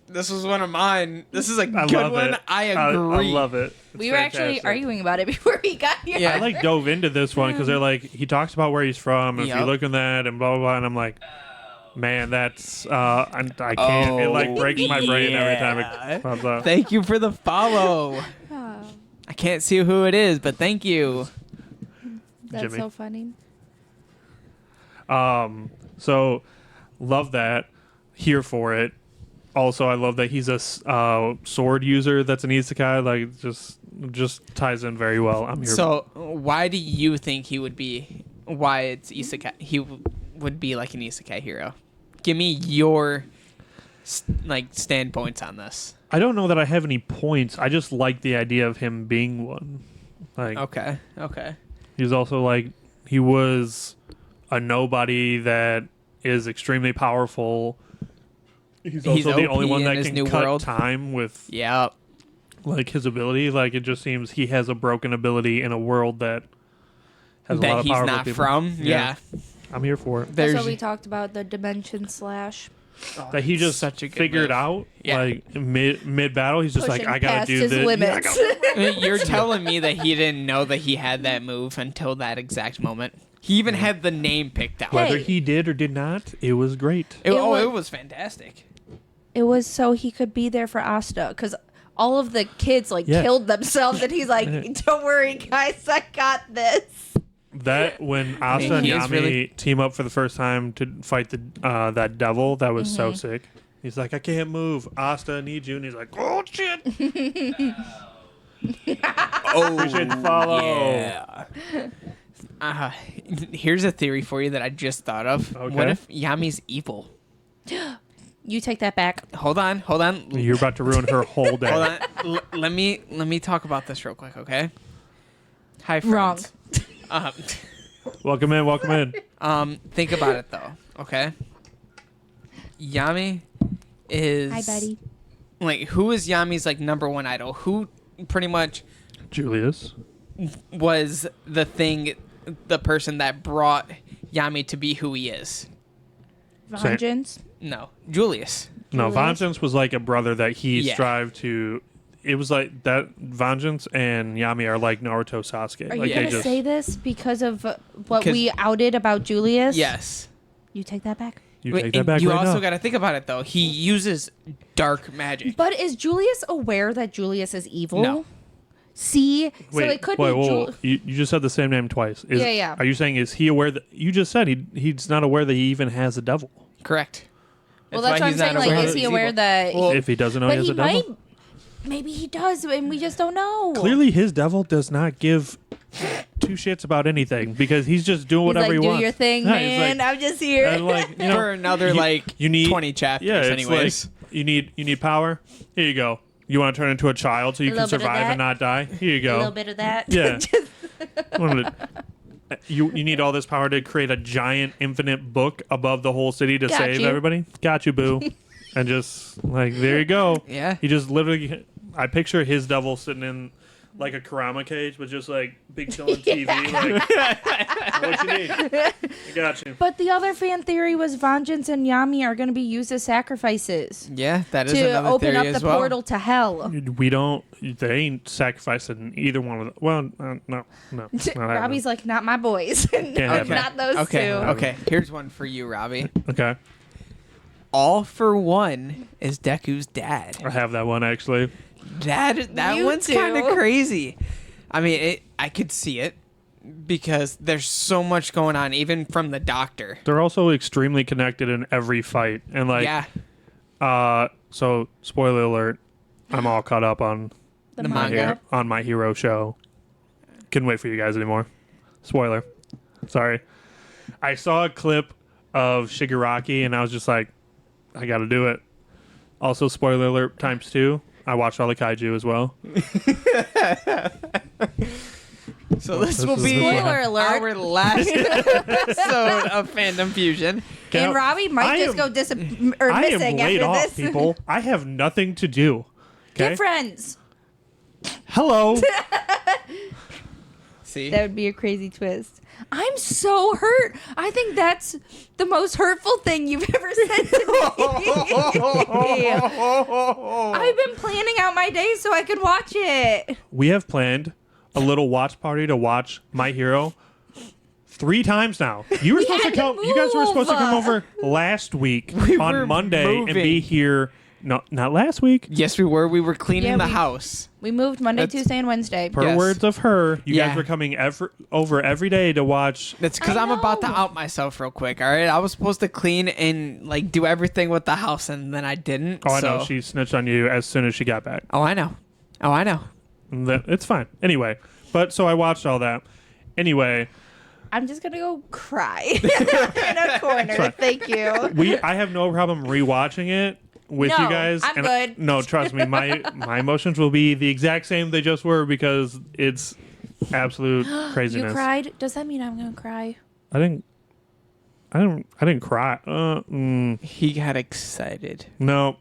This was one of mine. This is a I good love one. it. I I agree. love it. It's We were actually fantastic. arguing about it before we got here. Yeah. I like dove into this one because they're like he talks about where he's from. And if you Yep. look at that and blah blah blah, and I'm like, man, that's I can't. It like breaks my brain every time yeah. it pops up. Thank you for the follow. Oh, I can't see who it is, but thank you. that's Jimmy. so funny. So love that. Here for it. Also, I love that he's a sword user. That's an isekai. Like just ties in very well. I'm here. So, why do you think he would be? Why it's isekai? He would be like an isekai hero. Give me your standpoints on this. I don't know that I have any points. I just like the idea of him being one. Like Okay. he's also like he was a nobody that is extremely powerful. He's also the OP only one in that his can new cut world. time with Yeah. like his ability. Like it just seems he has a broken ability in a world that has a lot That of he's powerful not people. from. Yeah. I'm here for it. That's There's what we talked about, the dimension slash. That he just such a good figured move. out Yeah. like mid battle. He's just Pushing like I gotta past do his this. limits. You're telling me that he didn't know that he had that move until that exact moment. He even had the name picked out. Whether Hey. he did or did not, it was great. It was- was fantastic. It was so he could be there for Asta, because all of the kids Yeah. killed themselves, and he's like, "Don't worry, guys, I got this." That when Asa and he is Yami really- team up for the first time to fight the that devil, that was Mm-hmm. so sick. He's like, I can't move. Asta needs you, and he's like, oh shit. Oh, Appreciate the follow. yeah. Here's a theory for you that I just thought of. Okay. What if Yami's evil? You take that back. Hold on. You're about to ruin her whole day. Hold on. Let me talk about this real quick, okay? Hi, Wrong. friends. Um, Welcome in. think about it though, okay? Yami is Hi, buddy. like who is Yami's like number one idol? Who pretty much Julius. was the person that brought Yami to be who he is? Vengeance. No, Julius. No, Julius? Vengeance was like a brother that he Yeah. strived to. It was like that. Vengeance and Yami are like Naruto, Sasuke. Are you like Yeah. gonna say this because of what 'Cause- we outed about Julius? Yes. You take that back. you Wait, take that and back you right also now. got to think about it though. He uses dark magic. But is Julius aware that Julius is evil? No. See, Wait, so it could wait, be. whoa, you just said the same name twice. Is, Yeah. Are you saying is he aware that you just said he's not aware that he even has a devil? Correct. Well, that's why what I'm he's not saying. Like, aware is that he he's aware evil. that? Well, If he doesn't know he but has he a devil, might. Maybe he does, and we just don't know. clearly his devil does not give two shits about anything because he's just doing He's whatever like, he do wants. your thing, Yeah, he's man. like- I'm just here. and like, you know, for another you need 20 chapters Yeah, it's anyways. like you need power. Here you go. You want to turn into a child so you A can little bit of survive that. and not die. Here you a go. little bit of that. Yeah. Just- You need all this power to create a giant infinite book above the whole city to Got save you. everybody. Got you, boo. And just like there you go. Yeah. He just literally. I picture his devil sitting in like a Karama cage, but just like big chilling TV. Like, what you need? I got you. But the other fan theory was Vengeance and Yami are going to be used as sacrifices Yeah, that is to another open theory up as the well. portal to hell. We don't. They ain't sacrificing either one of them. Well, no. Not Robbie's like, not my boys. happen. Not those Okay, two. okay. Here's one for you, Robbie. okay. All for One is Deku's dad. I have that one actually. That You one's too. kind of crazy. I mean, I could see it because there's so much going on, even from the doctor. They're also extremely connected in every fight, and like, Yeah. So spoiler alert, I'm all caught up on The manga. On My Hero show. Couldn't wait for you guys anymore. Spoiler. Sorry. I saw a clip of Shigaraki and I was just like, I gotta do it. Also, spoiler alert ×2. I watched all the kaiju as well. So this will is be Spoiler alert. our last episode of Fandom Fusion. Now, And Robbie might I just am- go I missing am laid after off, this. people. I have nothing to do. Okay. Get friends. Hello. See? That would be a crazy twist. I'm so hurt. I think that's the most hurtful thing you've ever said to me. I've been planning out my days so I could watch it. We have planned a little watch party to watch My Hero 3 times now. You were supposed to had to come. You guys were supposed to come move. over last week We on were Monday and moving. be here. No, not last week. Yes, we were. We were cleaning Yeah, the we- house. We moved Monday, That's- Tuesday, and Wednesday. Per Yes. words of her, you Yeah. guys were coming over every day to watch. That's because I I'm about to know. out myself real quick. All right, I was supposed to clean and like do everything with the house, and then I didn't. Oh, I so. know. She snitched on you as soon as she got back. Oh, I know. Oh, I know. And it's fine. Anyway, but so I watched all that. Anyway, I'm just gonna go cry in a corner. Sorry. Thank you. I have no problem rewatching it with No, you guys. I'm and good. No, trust me, my emotions will be the exact same they just were because it's absolute craziness. You cried? Does that mean I'm gonna cry? I didn't cry. He got excited. No.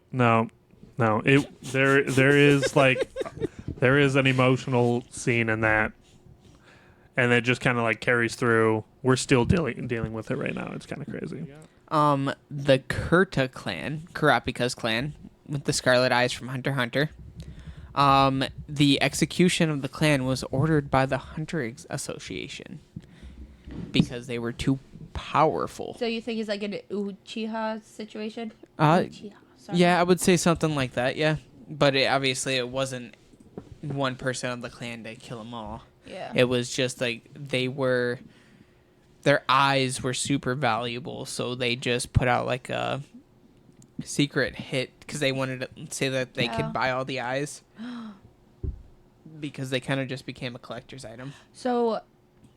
There is like there is an emotional scene in that, and it just kind of like carries through. We're still dealing with it right now. It's kind of crazy. The Kurta clan, Kurapika's clan, with the Scarlet Eyes from Hunter x Hunter. The execution of the clan was ordered by the Hunter Association because they were too powerful. So you think it's like an Uchiha situation? Uh, Uchiha. Sorry. Yeah, I would say something like that. Yeah, but obviously it wasn't one person of the clan to kill them all. Yeah. It was just like their eyes were super valuable, so they just put out like a secret hit because they wanted to say that they Yeah. could buy all the eyes because they kind of just became a collector's item. So,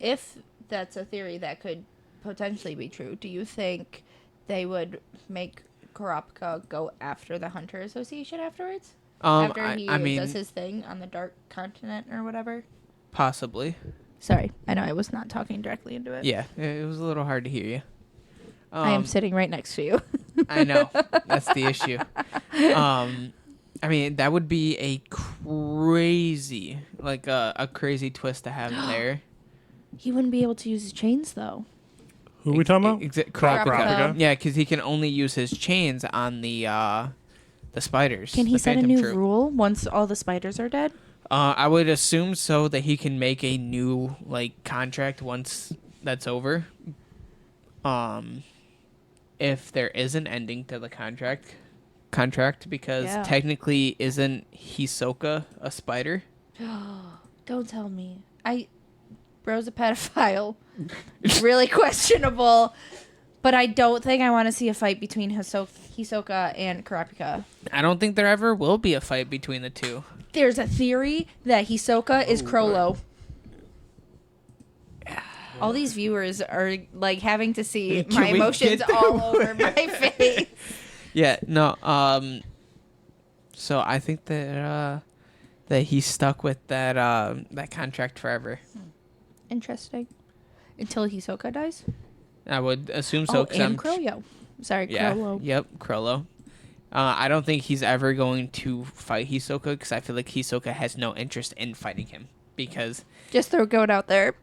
if that's a theory that could potentially be true, do you think they would make Kurapika go after the Hunter Association afterwards? After he I mean, does his thing on the Dark Continent or whatever? possibly. Sorry, I know I was not talking directly into it. Yeah, it was a little hard to hear you. I am sitting right next to you. I know. That's the issue. I mean, that would be a crazy, like a crazy twist to have there. He wouldn't be able to use his chains, though. Who are we talking about? Kurapika. Kurapika. Yeah, because he can only use his chains on the spiders. Can he the set a Phantom new Troop. rule once all the spiders are dead? I would assume so that he can make a new like contract once that's over. If there is an ending to the contract because Yeah. technically isn't Hisoka a spider? Don't tell me. Bro's a pedophile. Really questionable. But I don't think I want to see a fight between Hisoka and Kurapika. I don't think there ever will be a fight between the two. There's a theory that Hisoka is Crollo. All these viewers are like having to see Can my we emotions get all over my face. Yeah, no. So I think that he's stuck with that contract forever. Interesting. Until Hisoka dies? I would assume so. Oh, 'cause and I'm- Crollo. Sorry, Yeah. Crollo. Yep, Crollo. I don't think he's ever going to fight Hisoka because I feel like Hisoka has no interest in fighting him because Just throw goat out there.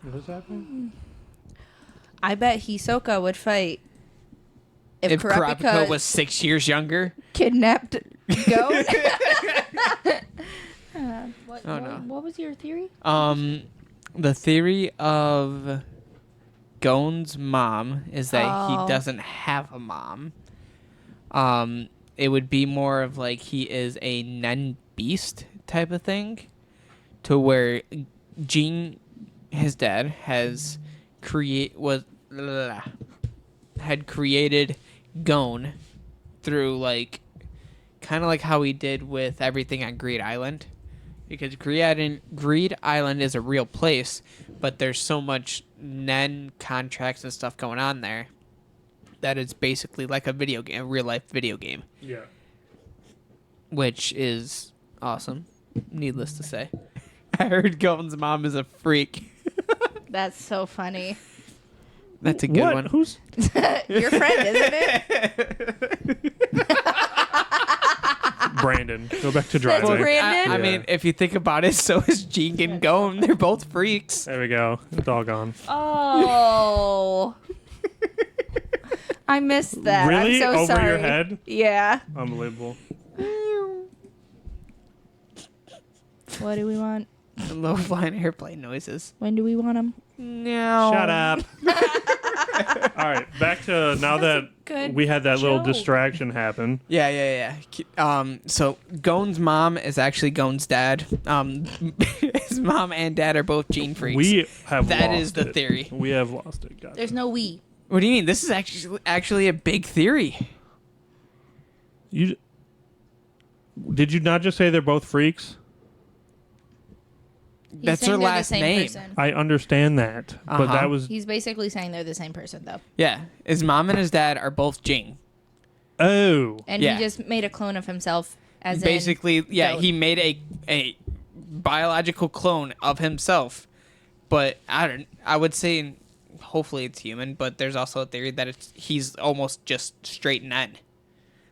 What is happening? I bet Hisoka would fight if Kurapika Kurapika was 6 years younger. kidnapped goat. Oh, no. What was your theory? The theory of Gon's mom is that Oh. he doesn't have a mom. It would be more of like he is a Nen beast type of thing, to where Jin, his dad, has had created Gon through like kind of like how he did with everything on Greed Island, because Greed Island is a real place, but there's so much Nen contracts and stuff going on there that it's basically like a video game, a real life video game. Yeah. Which is awesome, needless to say. I heard Gon's mom is a freak. That's so funny. That's a good What? one. Who's Your friend, isn't it? Brandon? Go back to That's driving. Brandon? I Yeah. mean, if you think about it, so is Jean and Gon. They're both freaks. There we go. It's all gone. Oh. I missed that. Really? I'm so Over sorry. your head? Yeah. Unbelievable. What do we want? Low flying airplane noises. When do we want them? No. Shut up. All right, back to now that good we had that little joke. distraction happen. Yeah. So Gon's mom is actually Gon's dad. His mom and dad are both gene freaks. We have That lost is the it. theory. We have lost it. Gotcha. There's no we. What do you mean? This is actually a big theory. Did you not just say they're both freaks? He's That's saying her they're the last same name. person. I understand that, but Uh-huh. that was He's basically saying they're the same person, though. Yeah, his mom and his dad are both Jing. oh. And Yeah. he just made a clone of himself as Basically, yeah, Gon. he made a biological clone of himself. But I would say hopefully it's human, but there's also a theory that he's almost just straight Nen.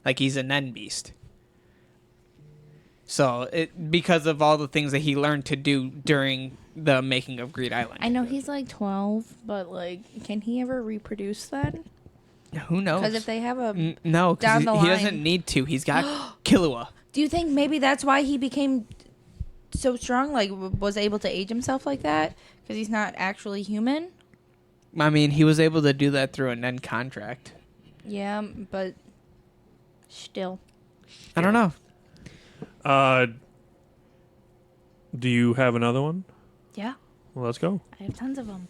Like he's a Nen beast. So, because of all the things that he learned to do during the making of Greed Island. I know he's like 12, but like, can he ever reproduce then? Who knows? Because if they have a... No, down because the he doesn't line- need to. He's got Killua. Do you think maybe that's why he became so strong, like was able to age himself like that? Because he's not actually human? I mean, he was able to do that through a Nen contract. Yeah, but still. I don't know. Do you have another one? Yeah, Well, let's go. I have tons of them.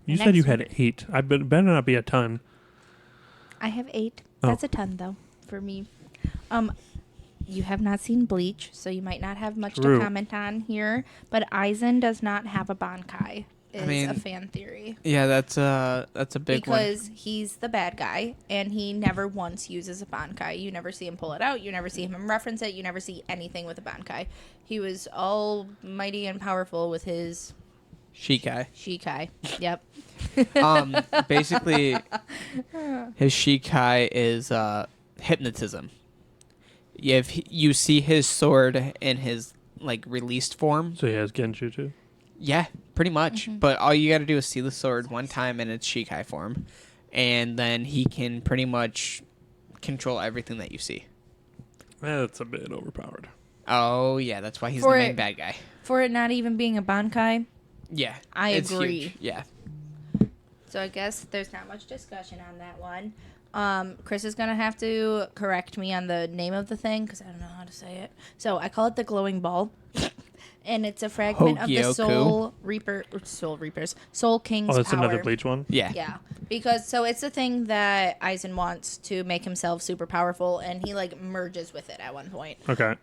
You The said you next had one. 8. I better not be a ton. I have 8. Oh. That's a ton, though, for me. You have not seen Bleach, so you might not have much True. to comment on here. But Aizen does not have a Bankai. Is mean, a fan theory. Yeah, that's a big one. Because he's the bad guy, and he never once uses a Bankai. You never see him pull it out. You never see him reference it. You never see anything with a Bankai. He was almighty and powerful with his Shikai. Shikai. Yep. Basically, his Shikai is hypnotism. If you see his sword in his like released form, So he has Genjutsu. yeah, pretty much. But all you got to do is see the sword one time in its Shikai form, and then he can pretty much control everything that you see. That's a bit overpowered. Oh yeah, that's why he's For the main it- bad guy. For it not even being a Bankai, Yeah, I it's agree. huge. Yeah. so I guess there's not much discussion on that one. Chris is going to have to correct me on the name of the thing because I don't know how to say it. So I call it the glowing ball. And it's a fragment of the Hogyoku. Soul King's Oh, that's power. another Bleach one? Yeah. Yeah, because so it's the thing that Aizen wants to make himself super powerful, and he like merges with it at one point. Okay.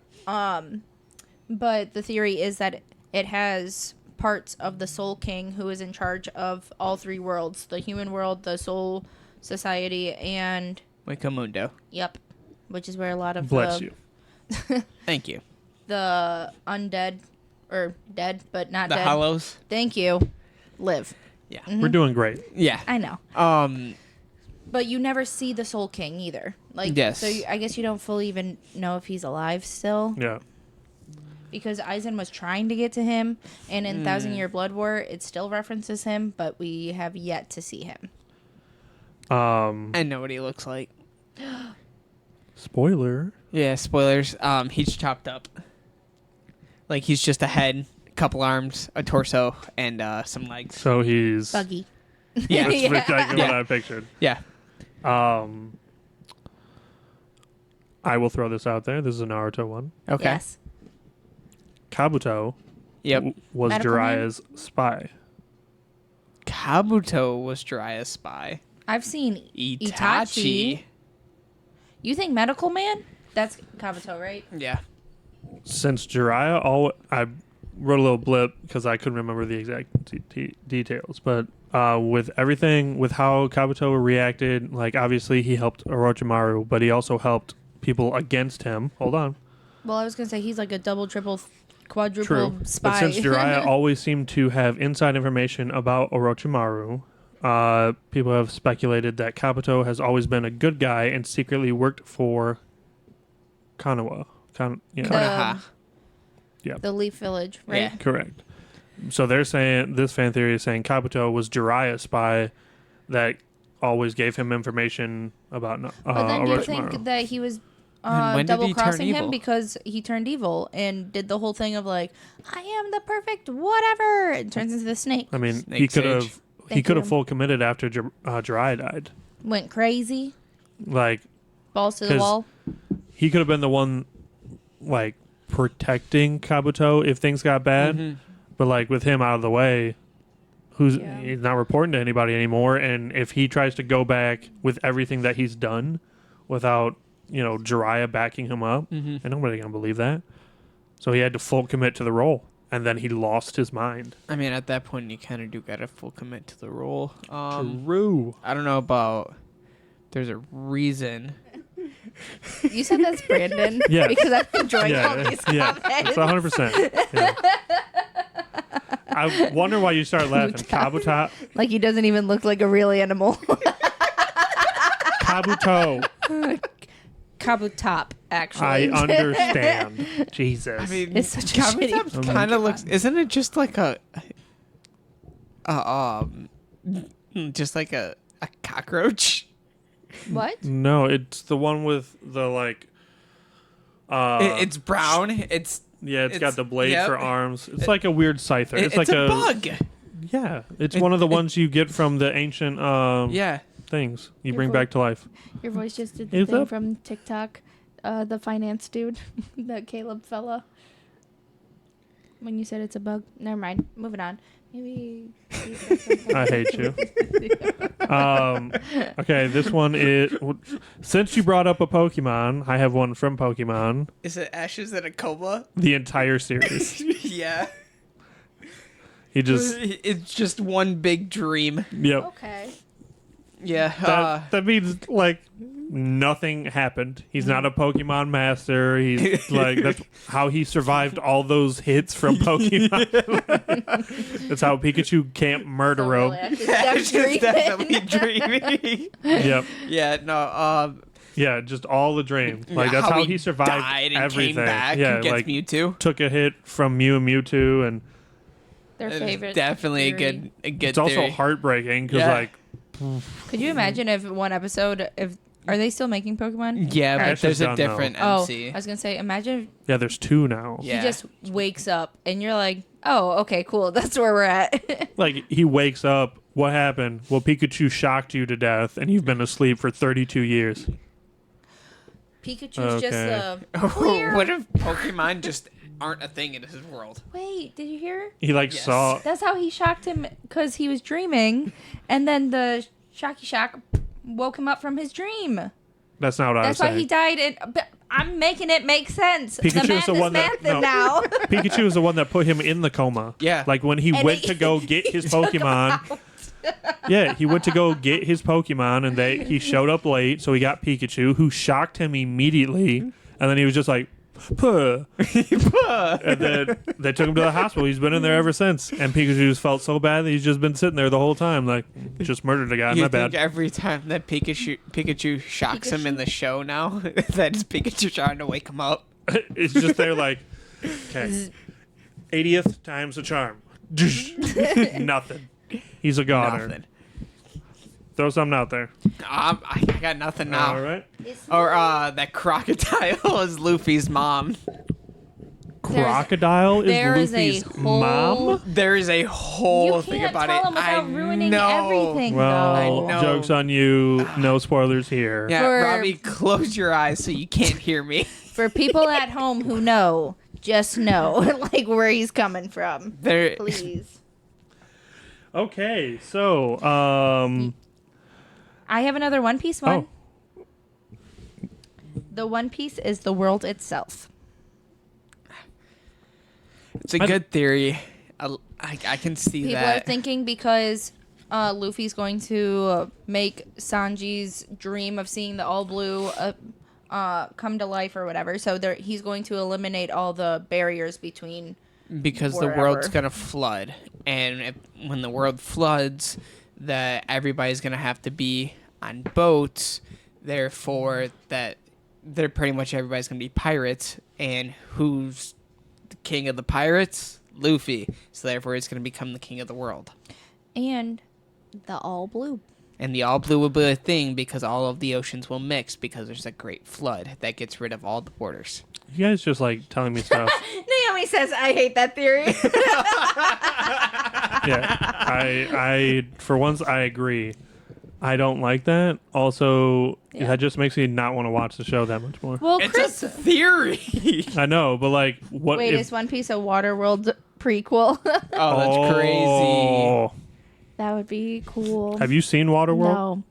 But the theory is that it has parts of the Soul King, who is in charge of all 3 worlds: the human world, the Soul Society, and Wakamundo. yep, which is where a lot of Bless the, you. Thank you. the undead or dead but not The dead. Hollows. Thank you. Live. Yeah. We're doing great. Yeah. I know. But you never see the Soul King either. Like, Yes. So I guess you don't fully even know if he's alive still. Yeah. Because Aizen was trying to get to him, and in Thousand Year Blood War, it still references him, but we have yet to see him. I know what he looks like. Spoiler. Yeah, spoilers. He's chopped up. Like he's just a head, a couple arms, a torso, and some legs. So he's... Buggy. Yeah. That's exactly what Yeah. I pictured. Yeah. I will throw this out there. This is a Naruto one. Okay. Yes. Kabuto Yep. Medical was name? Jiraiya's spy. Kabuto was Jiraiya's spy. I've seen Itachi. Itachi. You think Medical Man? That's Kabuto, right? Yeah. Since Jiraiya, I wrote a little blip because I couldn't remember the exact details, but with everything, with how Kabuto reacted, like obviously he helped Orochimaru, but he also helped people against him. Hold on. Well, I was going to say he's like a double, triple, quadruple True. spy. But since Jiraiya always seemed to have inside information about Orochimaru, people have speculated that Kabuto has always been a good guy and secretly worked for Konoha. Konoha. The Leaf Village, right? Yeah. Correct. So they're saying, this fan theory is saying Kabuto was Jiraiya's spy that always gave him information about But then do you Orochimaru. think that he was And when did he turn double-crossing him evil? because he turned evil and did the whole thing of like, I am the perfect whatever, and turns into the snake. I mean, Snake he could Sage. have Thank you. full committed after Jiraiya died. Went crazy, Like, balls to the 'Cause- wall. he could have been the one, like, protecting Kabuto if things got bad. Mhm. But like with him out of the way, Yeah. he's not reporting to anybody anymore. And if he tries to go back with everything that he's done without, Jiraiya backing him up, Mhm. and nobody gonna believe that. So he had to full commit to the role, and then he lost his mind. I mean, at that point, you kind of do gotta full commit to the role. True. I don't know about. There's a reason. You said that's Brandon. Yeah. Because I'm enjoying all Yeah, these yeah, comments. it's 100%. Yeah. I wonder why you start laughing. Kabuto. Like he doesn't even look like a real animal. Kabuto. Kabutop, actually. I understand. Jesus. I mean, It's such a shitty- Kabuto Oh my kind of looks. Isn't it just like just like a cockroach? What? No, it's the one with the like. It's brown. It's it's got the blade yep. for arms. It's like a weird scyther. it's like a bug. Yeah, it's one of the ones you get from the ancient Yeah. things you Your bring vo- back to life. Your voice just did the Is thing that- from TikTok. The finance dude. The Caleb fella. When you said it's a bug. Never mind. Moving on. Maybe. I hate you. Okay, this one is. Since you brought up a Pokemon, I have one from Pokemon. Is it Ashes in a Coma? The entire series. Yeah. He just. It's just one big dream. Yep. Okay. Yeah. That means like nothing happened. He's not a Pokemon master. He's like that's how he survived all those hits from Pokemon. That's how Pikachu can't murder him. Ash is definitely dreaming. Yep. Yeah. No. Yeah, just all the dream. Like that's how he survived died and everything. Came back Yeah, against like Mewtwo. took a hit from Mew and Mewtwo, and Their It's favorite. definitely theory. a good. it's also theory. heartbreaking because Yeah. like Could you imagine if one episode, if are they still making Pokemon? Yeah, Ash but is there's a done, though. different Oh, MC. I was gonna say, imagine yeah, there's two now. Yeah. he just wakes up and you're like, oh, okay, cool, that's where we're at. Like he wakes up. What happened? Well, Pikachu shocked you to death, and you've been asleep for 32 years. Pikachu's just Okay. clear. What if Pokemon just aren't a thing in his world? Wait, did you hear? He like Yes. saw. That's how he shocked him because he was dreaming, and then the Shocky Shock woke him up from his dream. That's not what I was That's why saying. he died. But I'm making it make sense. Pikachu the is man the is one that- mathing no. now. Pikachu is the one that put him in the coma. Yeah. Like when he And went he- to go get his he took him Pokemon. Yeah, he went to go get his Pokemon, and he showed up late, so he got Pikachu, who shocked him immediately, and then he was just like, puh. And then they took him to the hospital. He's been in there ever since, and Pikachu's felt so bad that he's just been sitting there the whole time, like, just murdered a guy. You My think bad. every time that Pikachu shocks him in the show now, that is Pikachu trying to wake him up? It's just there like, okay, 80th time's the charm. Nothing. He's a goner. Nothing. Throw something out there. I got nothing now. All right. Or that crocodile is Luffy's mom. Crocodile is there is Luffy's a whole- mom? There is a whole You thing can't about tell it. him without I ruining know. everything. Well, I know. joke's on you. No spoilers here. Yeah, For- Robbie, close your eyes so you can't hear me. For people at home who know, just know like where he's coming from. There, Please. Okay, so I have another One Piece one. Oh. The One Piece is the world itself. It's a good theory. I can see People that. are thinking because Luffy's going to make Sanji's dream of seeing the all blue come to life or whatever. So he's going to eliminate all the barriers between. Because wherever. the world's gonna flood, and when the world floods, everybody's gonna have to be on boats. Therefore, they're pretty much everybody's gonna be pirates. And who's the king of the pirates? Luffy. So therefore, it's gonna become the king of the world. And the all blue. And the all blue will be a thing because all of the oceans will mix because there's a great flood that gets rid of all the borders. You guys just like telling me stuff. Naomi says, I hate that theory. Yeah, I for once I agree. I don't like that. Also, that just makes me not want to watch the show that much more. Well, It's Chris. a theory. I know, but like, what? Wait, if, is One Piece a Waterworld prequel? Oh, that's crazy. Oh. That would be cool. Have you seen Waterworld? No.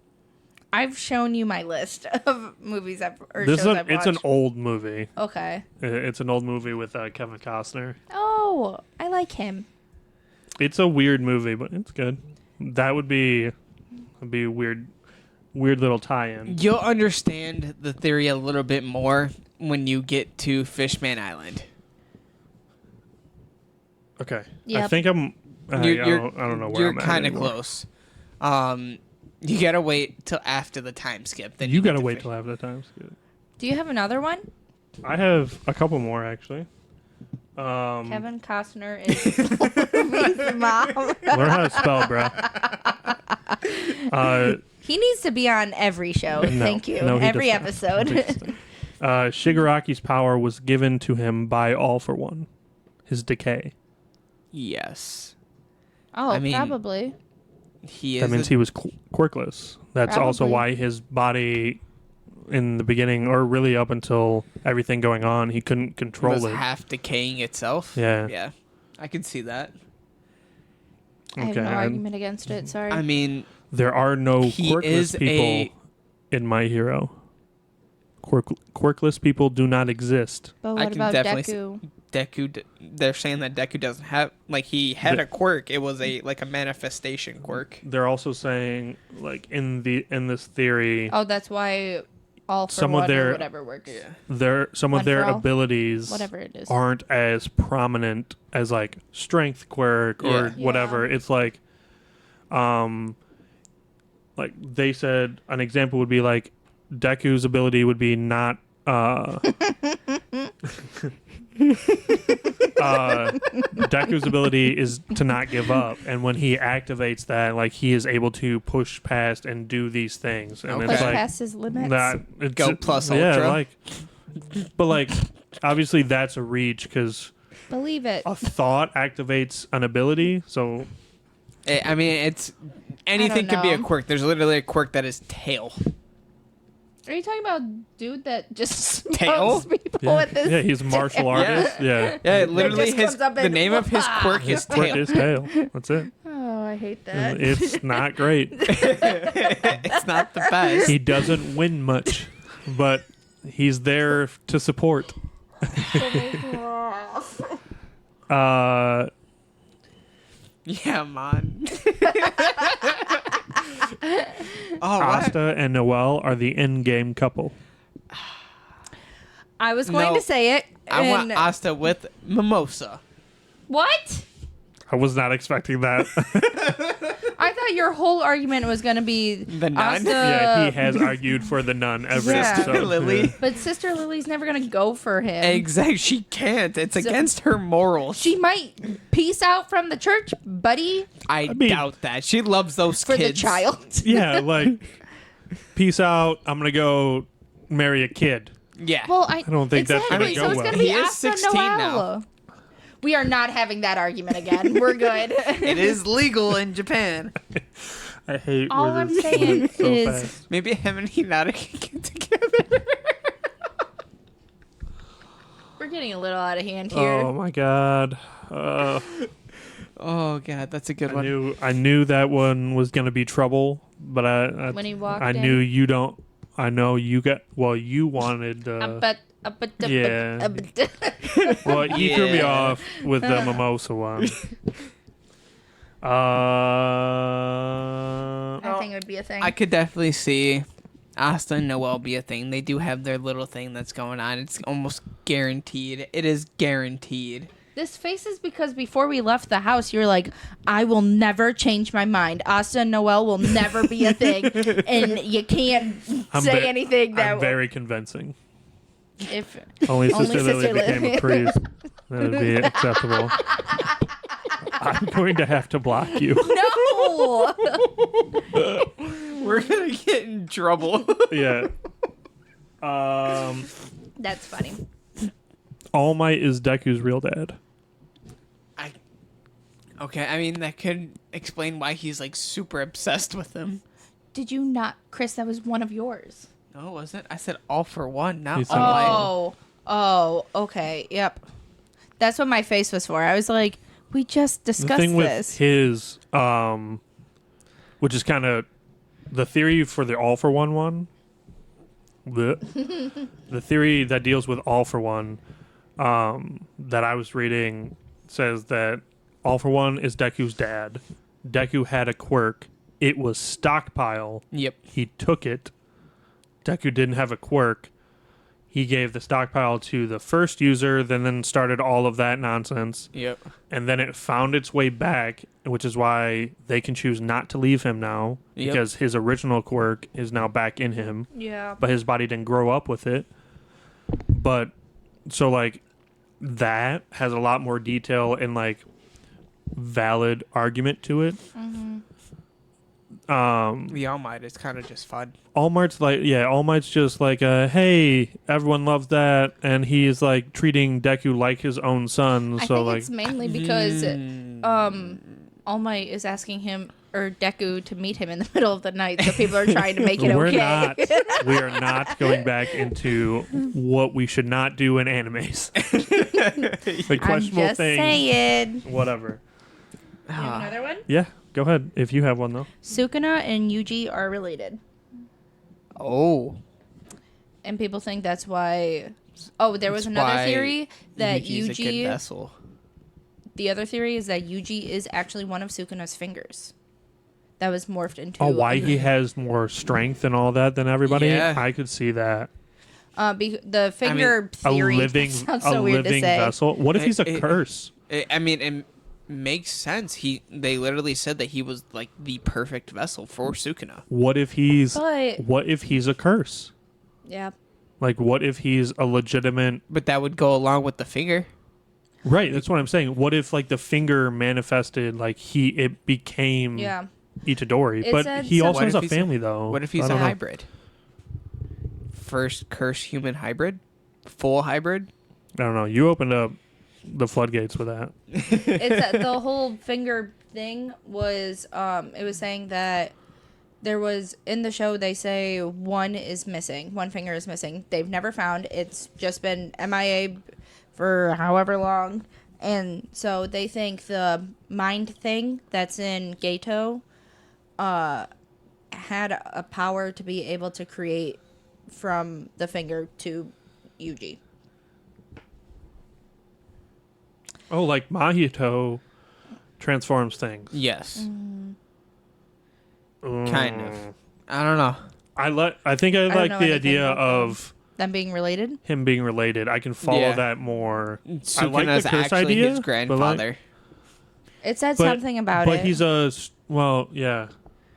I've shown you my list of movies or This shows I've it's watched. an old movie. Okay. It's an old movie with Kevin Costner. Oh, I like him. It's a weird movie, but it's good. That would be a weird little tie-in. You'll understand the theory a little bit more when you get to Fishman Island. Okay. I Yep. think I'm. I don't know where You're I'm at kind of anymore. close. You gotta wait till after the time skip. Then You get gotta to wait Fish- till after the time skip. Do you have another one? I have a couple more actually. Kevin Costner is Luffy's mom. Learn how to spell, bro. He needs to be on every show. No. Thank you. No, he Every does not. episode. Shigaraki's power was given to him by All for One. His decay. Yes, Oh, I mean, probably. he is. That means he was quirkless. That's also Probably. why his body, in the beginning, or really up until everything going on, he couldn't control was it. half decaying itself. Yeah. Yeah, I can see that. I have Okay, no and argument against it. Sorry. I mean, There are no He is quirkless people in My Hero. Quirkless people do not exist. but I what can about definitely Deku? Deku. They're saying that Deku doesn't have he had a quirk. It was a manifestation quirk. They're also saying, like in this theory, Oh, that's why all for Some of one their- or whatever works. some One of their for all? abilities Whatever it is. aren't as prominent as like strength quirk or Yeah. whatever. Yeah. It's like they said an example would be like Deku's ability would be not Deku's ability is to not give up, and when he activates that, like he is able to push past and do these things, and Okay. it's Push like past his limits. that. It's, Go plus yeah, ultra. like, but like obviously that's a reach because Believe it. a thought activates an ability, so I mean, it's anything can be a know. quirk. There's literally a quirk that is tail. Are you talking about dude that just Tail? smokes people yeah, with this? yeah, he's a martial artist. Yeah, Yeah, literally just comes up the and name of his quirk is quirk tail. is tail. That's it. Oh, I hate that. It's not great. It's not the best. He doesn't win much, but he's there to support. Yeah, man. Oh, what? Asta and Noelle are the end-game couple. I was going No. to say it. I want and- Asta with Mimosa. What? I was not expecting that. I thought your whole argument was going to be The nun? Asta, Yeah, he has argued for the nun every Yeah. episode. Lily. Yeah. But Sister Lily's never going to go for him. Exactly. She can't. It's So- against her morals. She might peace out from the church, buddy, I mean- doubt that. She loves those for kids. the child. Yeah, like, peace out. I'm going to go marry a kid. Yeah. Well, I don't think that's gonna exactly. go So it's well. going to be He is Asta 16 Noel. now. We are not having that argument again. We're good. it is legal in Japan. I hate All where I'm this saying goes so is- fast. Maybe him and Hinata can get together. We're getting a little out of hand here. Oh my god. Oh god, that's a good one. I knew that one was going to be trouble, but I When he walked I in. knew you don't. I know you got. Well, you wanted. Yeah. Well, you threw me Yeah. off with the mimosa one. I think it would be a thing. I could definitely see Asta and Noel be a thing. They do have their little thing that's going on. It's almost guaranteed. It is guaranteed. This face is because before we left the house, you're like, I will never change my mind. Asta and Noel will never be a thing. And you can't say anything that I'm very convincing. if Only Only Sister Lily Sister became Lily. a priest. That would be acceptable. I'm going to have to block you. No. We're gonna get in trouble. Yeah. That's funny. All Might is Deku's real dad. Okay, I mean that could explain why he's like super obsessed with him. Did you not, Chris? That was one of yours. No, was it? I said all for one, not You said all all. Might. Oh, okay. Yep. That's what my face was for. I was like, we just The discussed thing with this. his, which is kind of the theory for the All for One. The theory that deals with All for One, that I was reading says that All for One is Deku's dad. Deku had a quirk. It was stockpile. Yep. He took it. Deku didn't have a quirk. He gave the stockpile to the first user, then started all of that nonsense. Yep. And then it found its way back, which is why they can choose not to leave him now, Yep. because his original quirk is now back in him, Yeah. but his body didn't grow up with it. But so like that has a lot more detail and like valid argument to it. The All Might is kind of just fun. All Might's just like, hey, everyone loves that, and he's like treating Deku like his own son. I So think like, it's mainly because All Might is asking him or Deku to meet him in the middle of the night, so people are trying to make it we're okay. not. We are not going back into what we should not do in animes. The I'm questionable just things. saying. Whatever. You have another one? Yeah, go ahead if you have one though. Sukuna and Yuji are related. Oh. And people think that's why. Oh, there was That's another why theory that Yuji's a good Yuji. vessel. The other theory is that Yuji is actually one of Sukuna's fingers that was morphed into. Oh, why he has more strength and all that than everybody? Yeah. I could see that. The finger theory. A living, that sounds so weird to say. vessel. What if he's a curse? I mean, it makes sense. They literally said that he was like the perfect vessel for Sukuna. What if he's? But What if he's a curse? yeah, Like, what if he's a legitimate? But that would go along with the finger. Right, that's what I'm saying. What if like the finger manifested like it became yeah. Itadori, It but said he some- also What has if a he's family though. What if he's I a don't know. hybrid? First curse human hybrid? Full hybrid? I don't know. You opened up the floodgates with that. It's that the whole finger thing was. It was saying that there was in the show. They say one is missing. One finger is missing. They've never found. It's just been MIA for however long, and so they think the mind thing that's in Gato had a power to be able to create from the finger to Yuji. Oh, like Mahito transforms things. Yes. Mm. Kind of. I don't know. I think I don't like know the anything idea about of Them being related. him being related. I can follow Yeah. that more. I like Sukuna's the curse actually idea, his but, grandfather. It said but- something about but it. he's yeah,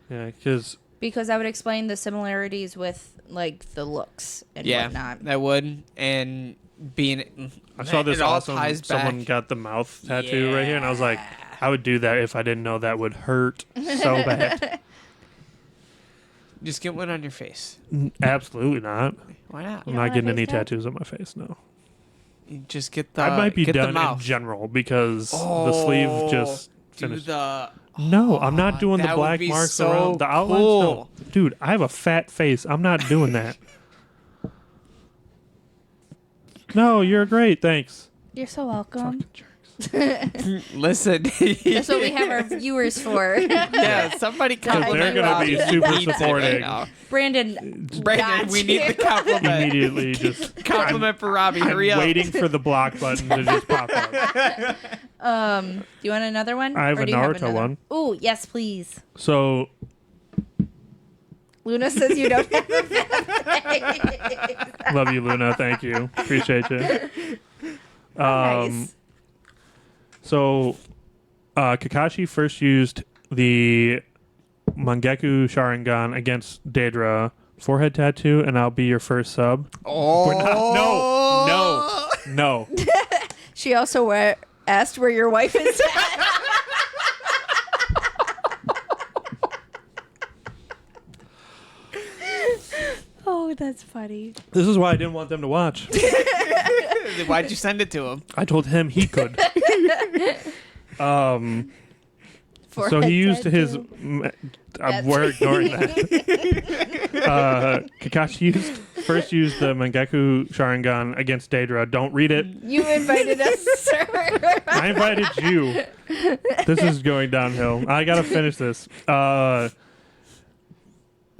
because Because I would explain the similarities with like the looks and Yeah, whatnot. that would. And being. I saw this it all awesome. ties Someone back. got the mouth tattoo right here, and I was like, I would do that if I didn't know that would hurt so bad. Just get one on your face. Absolutely not. Why not? I'm don't not want a getting face any tat? tattoos on my face. No, You just get the. I might be get the done in mouth. general because the sleeve just Do finished. the. No, I'm not doing the that would black be marks so around the outlines. cool. No. Dude, I have a fat face. I'm not doing that. No, you're great. Thanks. You're so welcome. Fucking jerks. Listen. That's what we have our viewers for. Yeah, somebody compliment they're gonna be Robbie. super He needs it supporting. now. Brandon, Brandon, we need the compliment. Immediately just Compliment for Robbie. Hurry I'm up. waiting for the block button to just pop up. do you want another one? I have Or a do you Naruto another? one. Ooh, yes, please. So Luna says you don't have a face. love you, Luna. Thank you. Appreciate you. Nice. So Kakashi first used the Mangekyou Sharingan against Daedra. Forehead tattoo, and I'll be your first sub. Oh. We're not, no. She also asked where your wife is at. Oh, that's funny. This is why I didn't want them to watch. Why'd you send it to him? I told him he could. So he used his. We're ignoring that. Kakashi first used the Mangekyou Sharingan against Daedra. Don't read it. You invited us, sir. I invited you. This is going downhill. I gotta finish this.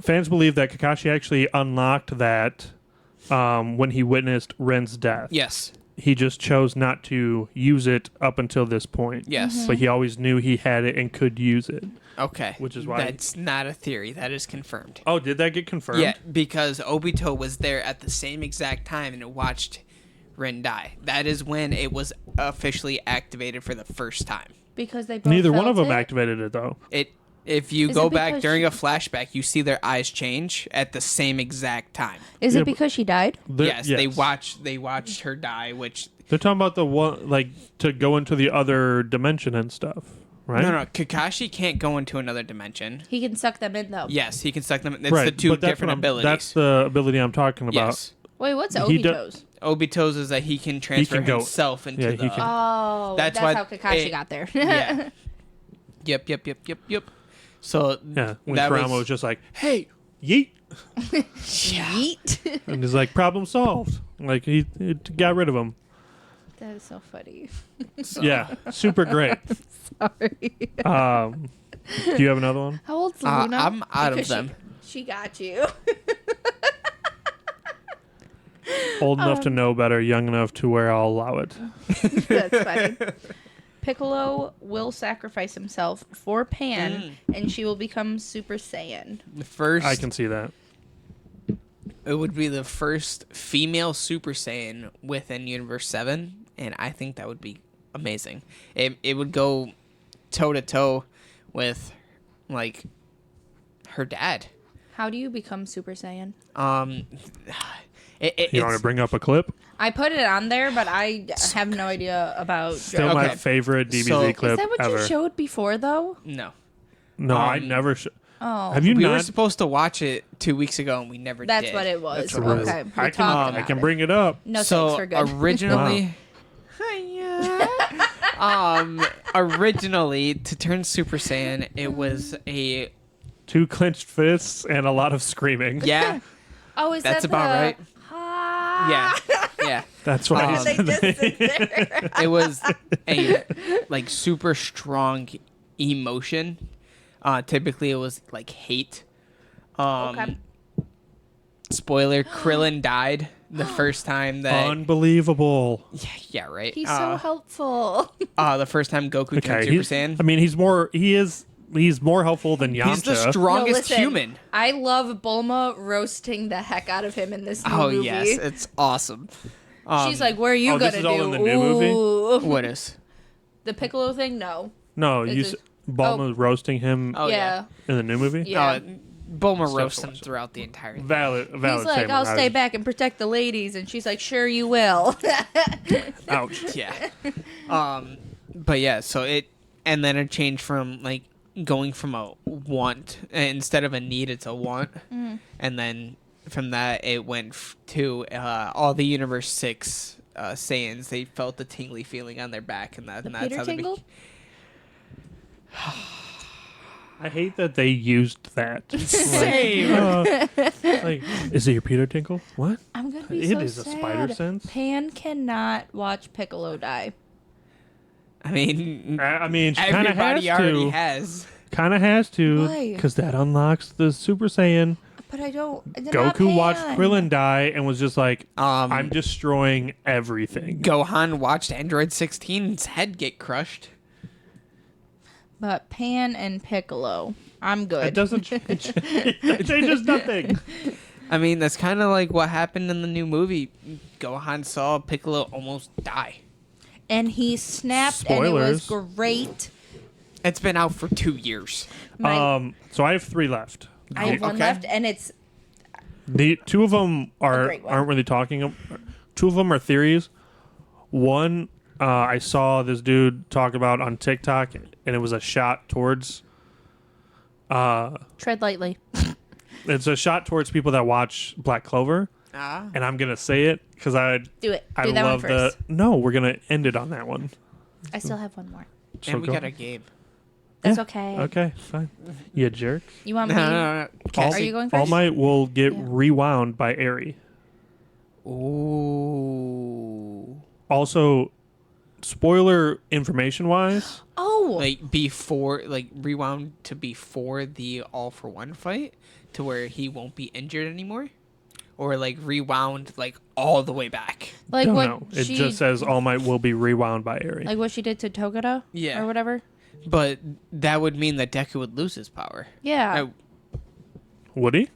Fans believe that Kakashi actually unlocked that when he witnessed Ren's death. Yes. He just chose not to use it up until this point. Yes. But he always knew he had it and could use it. Okay. Which is why- That's not a theory. That is confirmed. Oh, did that get confirmed? Yeah, because Obito was there at the same exact time and watched Ren die. That is when it was officially activated for the first time. Because they both Neither one felt of them it? activated it, though. If you Is go it back because during a flashback, you see their eyes change at the same exact time. Is Yeah, it but- because she died? Yes, they watched her die, which They're talking about the one, like, to go into the other dimension and stuff, right? no, Kakashi can't go into another dimension. He can suck them in, though. Yes, he can suck them. It's Right, the two but that's different what abilities. That's the ability I'm talking about. Yes. Wait, what's He do- Obito's? Obito's is that he can transfer can go- himself into yeah, he the. can- Oh, That's that's why how Kakashi it- got there. Yeah. Yep. So Yeah, when that Kurama was just like, hey, yeet. Yeet. And he's like, problem solved. Like, he got rid of him. That is so funny. Yeah, super great. Sorry. Do you have another one? How old's Luna? I'm out of Because them. She got you. Old enough to know better, young enough to where I'll allow it. That's funny. Piccolo will sacrifice himself for Pan, and she will become Super Saiyan. The first, I can see that. it would be the first female Super Saiyan within Universe 7, and I think that would be amazing. It would go toe to toe with like her dad. How do you become Super Saiyan? You want to bring up a clip? I put it on there, but I have no idea about. Still my Okay. favorite DBZ So- clip Is that what ever. you showed before, though? No. No, I Um, never. Oh, Have you We were not? supposed to watch it 2 weeks ago, and we never that's did. what it was. That's what it was. Okay, we I talked can. about I can it. bring it up. No, So thanks, we're good. originally, originally to turn Super Saiyan, it was a 2 clenched fists and a lot of screaming. yeah, Oh, is that's that about the... right. Yeah. That's why. I They said just that. sit there. It was a like super strong emotion. Typically, it was like hate. Okay. Spoiler: Krillin died the first time that. Unbelievable. Yeah, right. He's so helpful. The first time Goku turned Super Saiyan. I mean, he's more. He's more helpful than Yamcha. He's the strongest No, listen, human. I love Bulma roasting the heck out of him in this new Oh movie. yes, it's awesome. She's like, "What are you Oh, gonna this is do?" all in the new movie? Ooh. What is? The Piccolo thing? No. No, It's you. just- Bulma roasting him Oh yeah. in the new movie. Yeah. Bulma Stuff roasts to him watch. throughout the entire thing. Valid. He's like, statement. "I'll stay back and protect the ladies," and she's like, "Sure, you will." Ouch. Yeah. But yeah, so and then it changed from like going from a want instead of a need, it's a want, and then from that it went to all the Universe 6 Saiyans. They felt the tingly feeling on their back, and that's Peter how they tingle? I hate that they used that. Same. Like, is it your Peter Tinkle? What? I'm gonna be It so is a sad. spider sense. Pan cannot watch Piccolo die. I mean, she kind of has everybody already to. has. Kind of has to, Why? because that unlocks the Super Saiyan. But I don't. they're not Goku watched Pan. Krillin die and was just like, Um, I'm destroying everything. Gohan watched Android 16's head get crushed. But Pan and Piccolo, I'm good. It doesn't change. It changes nothing. I mean, that's kind of like what happened in the new movie. Gohan saw Piccolo almost die. And he snapped, and it was Spoilers. great. It's been out for 2 years. So I have 3 left. I have one Okay. left, and it's The 2 of them great one. aren't really talking. 2 of them are theories. One, I saw this dude talk about on TikTok, and it was a shot towards. tread lightly. It's a shot towards people that watch Black Clover, and I'm gonna say it because I Do it. I Do that love one first. No, we're gonna end it on that one. I still have one more. So And we go- got a game. That's Yeah. okay. Okay, fine. You jerk. You want me? No. Are you going All first? Might will get Yeah. rewound by Airy. Ooh. Also, spoiler information wise, Oh, Like rewound to before the All for One fight to where he won't be injured anymore, or like rewound like all the way back. like don't what know. It she just says All Might will be rewound by Airy. like what she did to Togata, Yeah. or whatever. But that would mean that Deku would lose his power. Yeah, Would he?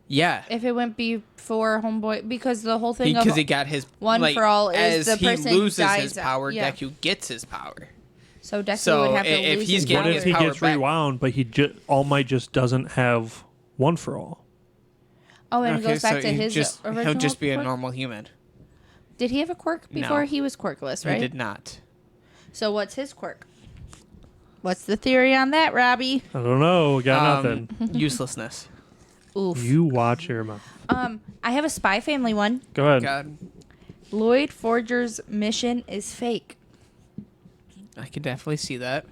Yeah. if it went before Homeboy, because the whole thing Because of he got his One like, for All is as the he person loses dies his out. power, Yeah. Deku gets his power. so Deku So would have to if lose he's his getting What power. if he power gets back. rewound, but All Might just doesn't have One for All? Oh, and it goes back to his original he'll just be a quirk? normal human. Did he have a quirk before No. he was quirkless, right? He did not. So what's his quirk? What's the theory on that, Robbie? I don't know. Got nothing. Uselessness. Oof. You watch your mouth. I have a Spy Family one. Go ahead. God, Lloyd Forger's mission is fake. I could definitely see that.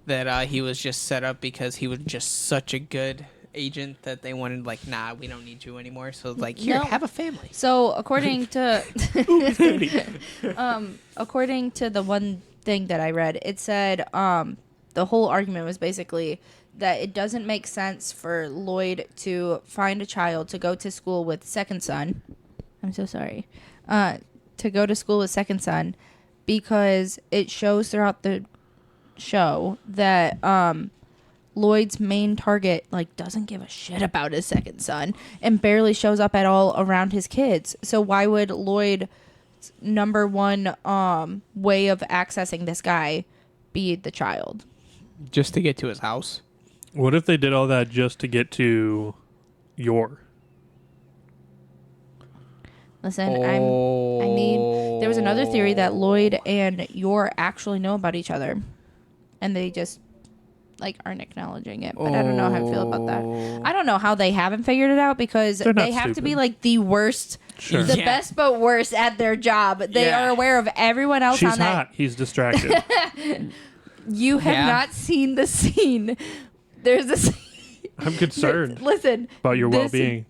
That he was just set up because he was just such a good agent that they wanted like, nah, we don't need you anymore. So like, here, No. have a family. So according to according to the one thing that I read, it said the whole argument was basically that it doesn't make sense for Lloyd to find a child to go to school with second son. I'm so sorry. To go to school with second son because it shows throughout the show that Lloyd's main target like doesn't give a shit about his second son and barely shows up at all around his kids. So why would Lloyd's number one way of accessing this guy be the child? Just to get to his house. What if they did all that just to get to Yor? Listen, I need. There was another theory that Lloyd and Yor actually know about each other, and they just like aren't acknowledging it. But I don't know how I feel about that. I don't know how they haven't figured it out because They're not they have to be stupid. like the worst, Sure. the Yeah. best but worst at their job. They Yeah. are aware of everyone else She's on that. hot. He's distracted. You have Yeah. not seen the scene. There's a scene. I'm concerned Listen about your this- well-being.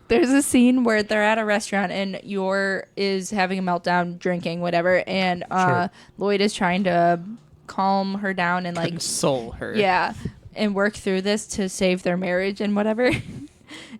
There's a scene where they're at a restaurant and Yor is having a meltdown, drinking, whatever, and Sure. Lloyd is trying to calm her down and like, Console her. yeah, and work through this to save their marriage and whatever.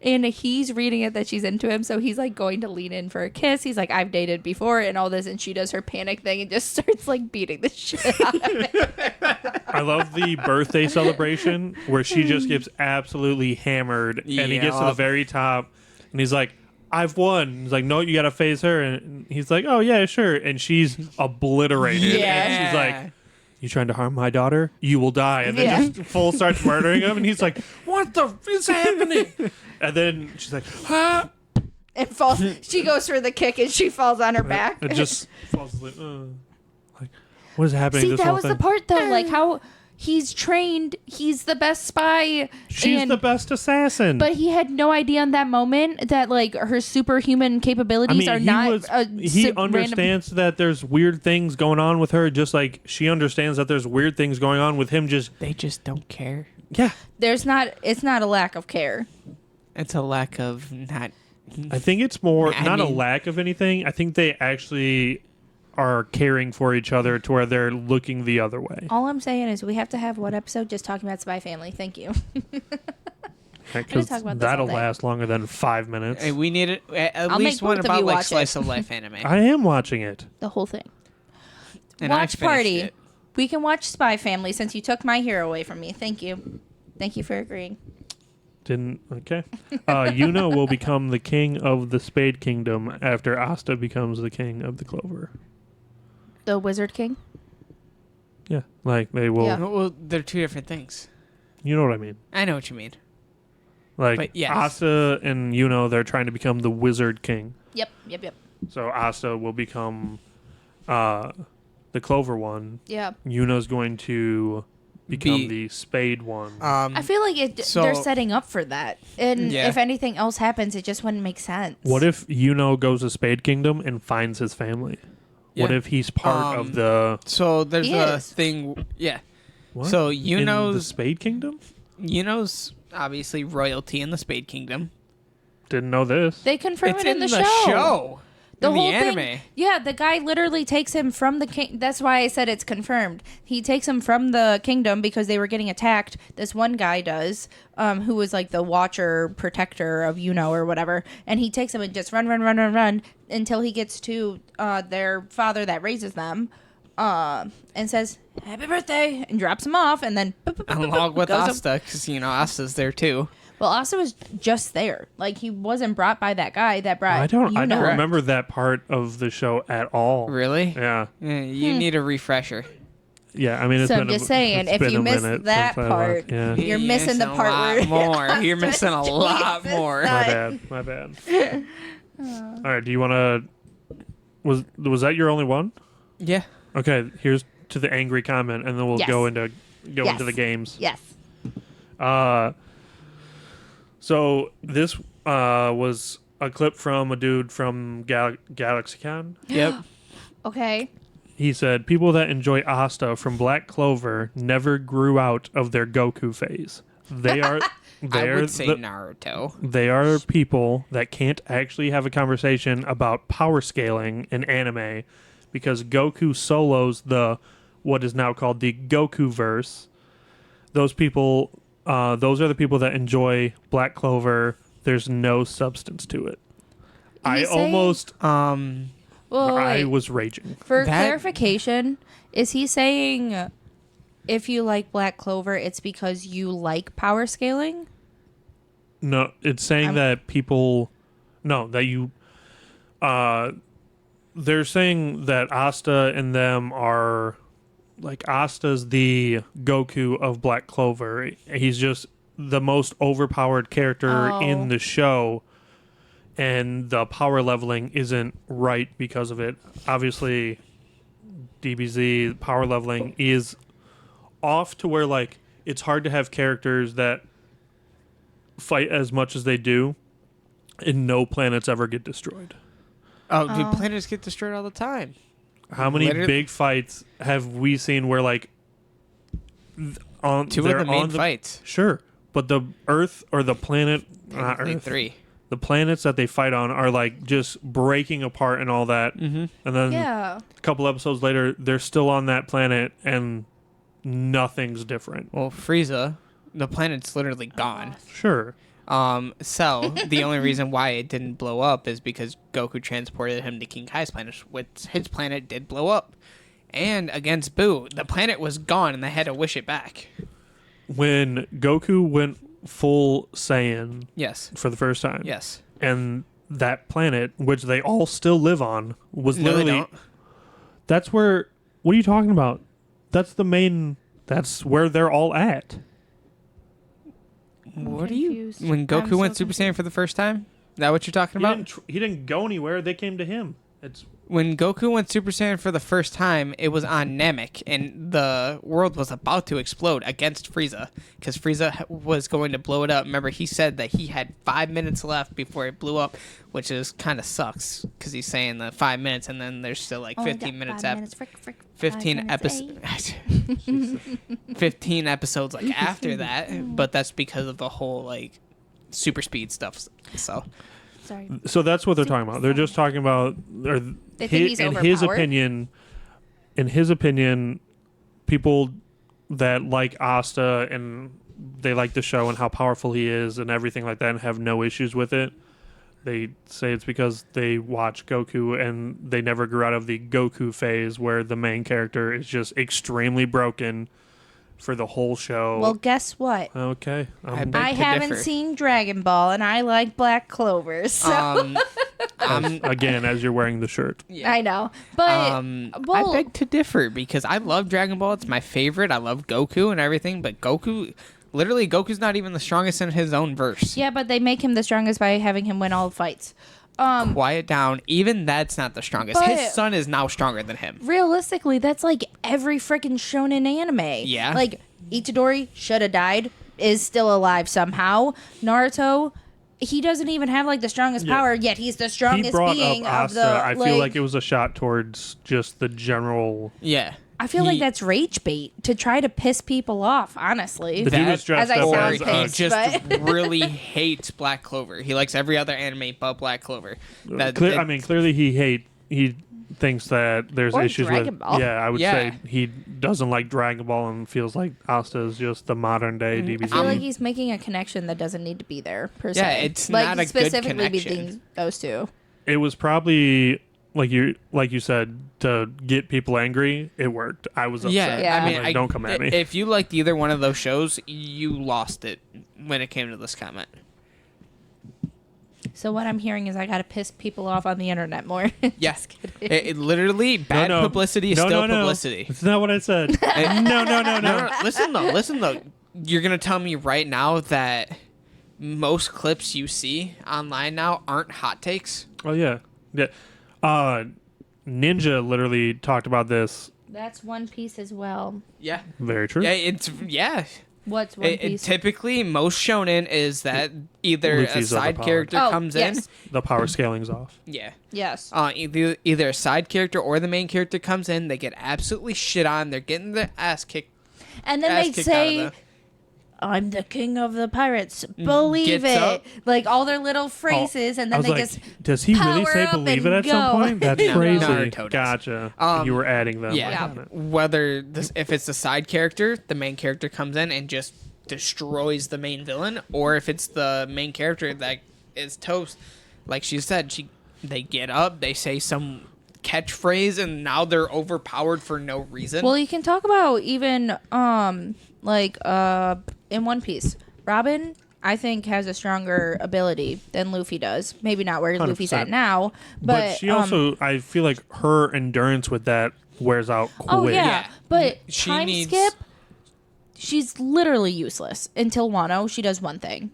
And he's reading it that she's into him, so he's like going to lean in for a kiss. He's like, I've dated before and all this, and she does her panic thing and just starts like beating the shit out of it. I love the birthday celebration where she just gets absolutely hammered, and he gets to the Yeah. very top, and he's like, "I've won." He's like, "No, you got to face her," and he's like, "Oh yeah, sure," and she's obliterated. Yeah. And she's like, "You trying to harm my daughter? You will die." And then Yeah. just full starts murdering him, and he's like, "What the f- is happening?" And then she's like, "Ah!" And falls. She goes for the kick and she falls on her back. It just falls asleep. Like, what is happening? See, this that whole was thing? the part though, like how he's trained, he's the best spy. She's and, the best assassin. But he had no idea in that moment that like her superhuman capabilities are not. He understands that there's weird things going on with her, just like she understands that there's weird things going on with him. Just They just don't care. yeah, There's not. It's not a lack of care. It's a lack of not. I think it's more I not a mean- lack of anything. I think they actually are caring for each other to where they're looking the other way. All I'm saying is we have to have one episode just talking about Spy Family. Thank you. Because talk about this that'll all day. last longer than 5 minutes. Hey, we need at I'll least make one both of about you like watch it. slice of life anime. I am watching it. The whole thing. And I Watch finished party. it. We can watch Spy Family since you took my hero away from me. Thank you. Thank you for agreeing. Didn't okay. Yuno will become the king of the Spade Kingdom after Asta becomes the king of the Clover. The Wizard King? Yeah, like they will. Yeah. Well, they're two different things. You know what I mean? I know what you mean. Like But yes. Asta and Yuno, they're trying to become the Wizard King. Yep. So Asta will become the Clover one. Yeah. Yuno's going to become Be- the Spade one. I feel like they're setting up for that. And Yeah. if anything else happens, it just wouldn't make sense. What if Yuno goes to Spade Kingdom and finds his family? What Yeah. if he's part of the So there's He a is. thing. Yeah. what? So in the Yuno's Spade Kingdom? obviously royalty in the Spade Kingdom. Didn't know this. They confirm It's it in the show. show. The in whole the anime. thing. Yeah, the guy literally takes him from the king. That's why I said it's confirmed. He takes him from the kingdom because they were getting attacked. This one guy does, who was like the watcher, protector of Yuno or whatever. And he takes him and just run until he gets to their father that raises them, and says happy birthday and drops him off, and then Along with goes up- Asta, because Asta's there too. Well, Asta was just there. Like he wasn't brought by that guy that brought. I don't Yuno. remember that part of the show at all. Really? Yeah. Yeah, you need a refresher. Yeah, I mean, it's So been I'm just a, saying, it's if been you a miss minute that since I part, left. Yeah. You're missing the part where more. You're missing a lot more. My bad. All right, do you want to was that your only one? Yeah. Okay, here's to the angry comment and then we'll Yes. go into Yes. the games. Yes. So this was a clip from a dude from GalaxyCon. Yep. Okay. He said, people that enjoy Asta from Black Clover never grew out of their Goku phase. They are I would say Naruto. they are people that can't actually have a conversation about power scaling in anime because Goku solos what is now called the Goku verse. Those people, those are the people that enjoy Black Clover. There's no substance to it. I almost, Well, I wait. was raging. For That- clarification, is he saying if you like Black Clover, it's because you like power scaling? No, it's saying that people, no, that you, they're saying that Asta and them are, like, Asta's the Goku of Black Clover. He's just the most overpowered character in the show, and the power leveling isn't right because of it. Obviously, DBZ power leveling is off to where, like, it's hard to have characters that fight as much as they do and no planets ever get destroyed. Oh, dude, planets get destroyed all the time. How many Literally- big fights have we seen where, like, Two of the main fights. Sure, but the Earth or the planet, not Technically Earth, 3. the planets that they fight on are, like, just breaking apart and all that. Mm-hmm. And then Yeah. a couple episodes later, they're still on that planet and nothing's different. Well, Frieza, the planet's literally gone. Sure. Cell, the only reason why it didn't blow up is because Goku transported him to King Kai's planet, which his planet did blow up. And against Boo, the planet was gone and they had to wish it back. When Goku went full Saiyan Yes. for the first time, Yes. and that planet, which they all still live on, was No, they literally... don't. That's where... What are you talking about? That's the main... That's where they're all at. What do you... confused. When Goku I'm so went Super Saiyan for the first time? Is that what you're talking about? He didn't go anywhere. They came to him. It's... When Goku went Super Saiyan for the first time, it was on Namek, and the world was about to explode against Frieza, because Frieza was going to blow it up. Remember, he said that he had 5 minutes left before it blew up, which is kind of sucks, because he's saying the 5 minutes, and then there's still like 15 minutes after. 15 episodes. 15 episodes like after that, but that's because of the whole like super speed stuff. So Sorry. So that's what they're talking about. They're just talking about... They think he's in overpowered. his opinion, people that like Asta and they like the show and how powerful he is and everything like that and have no issues with it. They say it's because they watch Goku and they never grew out of the Goku phase where the main character is just extremely broken for the whole show. Well, guess what? Okay. I haven't seen Dragon Ball, and I like Black Clover. So Again, as you're wearing the shirt. Yeah. I know, but I beg to differ because I love Dragon Ball. It's my favorite. I love Goku and everything, but Goku's not even the strongest in his own verse. yeah, but they make him the strongest by having him win all the fights. Quiet down. Even that's not the strongest. But- His son is now stronger than him. Realistically, that's like every freaking shonen anime. Yeah. Like Itadori should have died, is still alive somehow. Naruto, he doesn't even have like the strongest power, yet he's the strongest He brought being up of Asta. the. I feel like it was a shot towards just the general. Yeah. I feel like that's rage bait to try to piss people off. Honestly, The dude was dressed as I up sound as He pissed, just but- really hates Black Clover. He likes every other anime but Black Clover. Clearly he thinks that there's Or issues Dragon with. Ball. Yeah, I would Yeah. say he doesn't like Dragon Ball and feels like Asta is just the modern day DBZ. I feel like he's making a connection that doesn't need to be there. Per se. Yeah, it's like, not a good specifically connection. between those two. It was probably like you said, to get people angry. It worked. I was upset. Yeah. I mean, Like, don't come at me. If you liked either one of those shows, you lost it when it came to this comment. So what I'm hearing is I gotta piss people off on the internet more. Yes, Just kidding. it literally bad No. publicity is No, still no. publicity. That's not what I said. No. No, listen though. You're gonna tell me right now that most clips you see online now aren't hot takes. Oh yeah. Ninja literally talked about this. That's One Piece as well. Yeah, Very true. yeah. What's One Piece? Typically, most shonen is that either Luffy's a side overpowered. character Oh, comes yes. The power scaling's off. in. Yeah. Yes. Either a side character or the main character comes in, they get absolutely shit on. They're getting their ass kicked. And then ass they kicked say, out of I'm the king of the pirates. Believe Gets it. up. Like all their little phrases, and I then was they like, just does he really power say up believe it and at some go. point? That's No, crazy. Naruto does. Gotcha. You were adding them. Yeah. Got it. Whether if it's the side character, the main character comes in and just destroys the main villain, or if it's the main character that is toast, like she said, they get up, they say some catchphrase, and now they're overpowered for no reason. Well, you can talk about even in One Piece, Robin, I think, has a stronger ability than Luffy does. Maybe not where Luffy's at 100%. now, But she also, I feel like her endurance with that wears out quick. oh yeah, Yeah. but She time needs- skip. She's literally useless until Wano. She does one thing.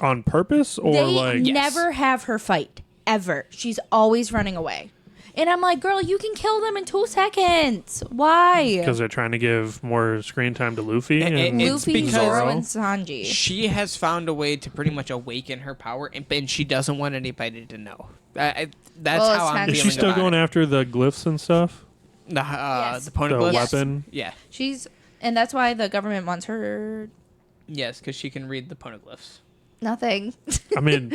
On purpose or They like Yes. never have her fight ever. She's always running away. And I'm like, girl, you can kill them in 2 seconds. Why? because they're trying to give more screen time to Luffy And and it's Luffy, because- Zoro, and Sanji. she has found a way to pretty much awaken her power, and she doesn't want anybody to know. That's Well, how it's I'm not- is feeling she still about going it. after the glyphs and stuff? Yes. The The poneglyphs? Yes. weapon? Yeah. And that's why the government wants her Yes, because she can read the poneglyphs. nothing. I mean,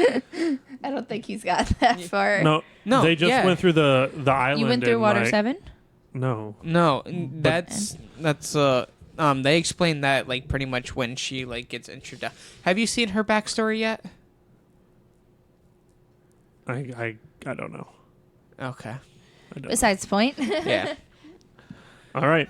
I don't think he's got that far. no, No, they just yeah. went through the island. You went through and, Water like, 7? No. No, that's they explain that like pretty much when she like gets introduced. Have you seen her backstory yet? I don't know. Okay. I don't. Besides the point. Yeah. All right.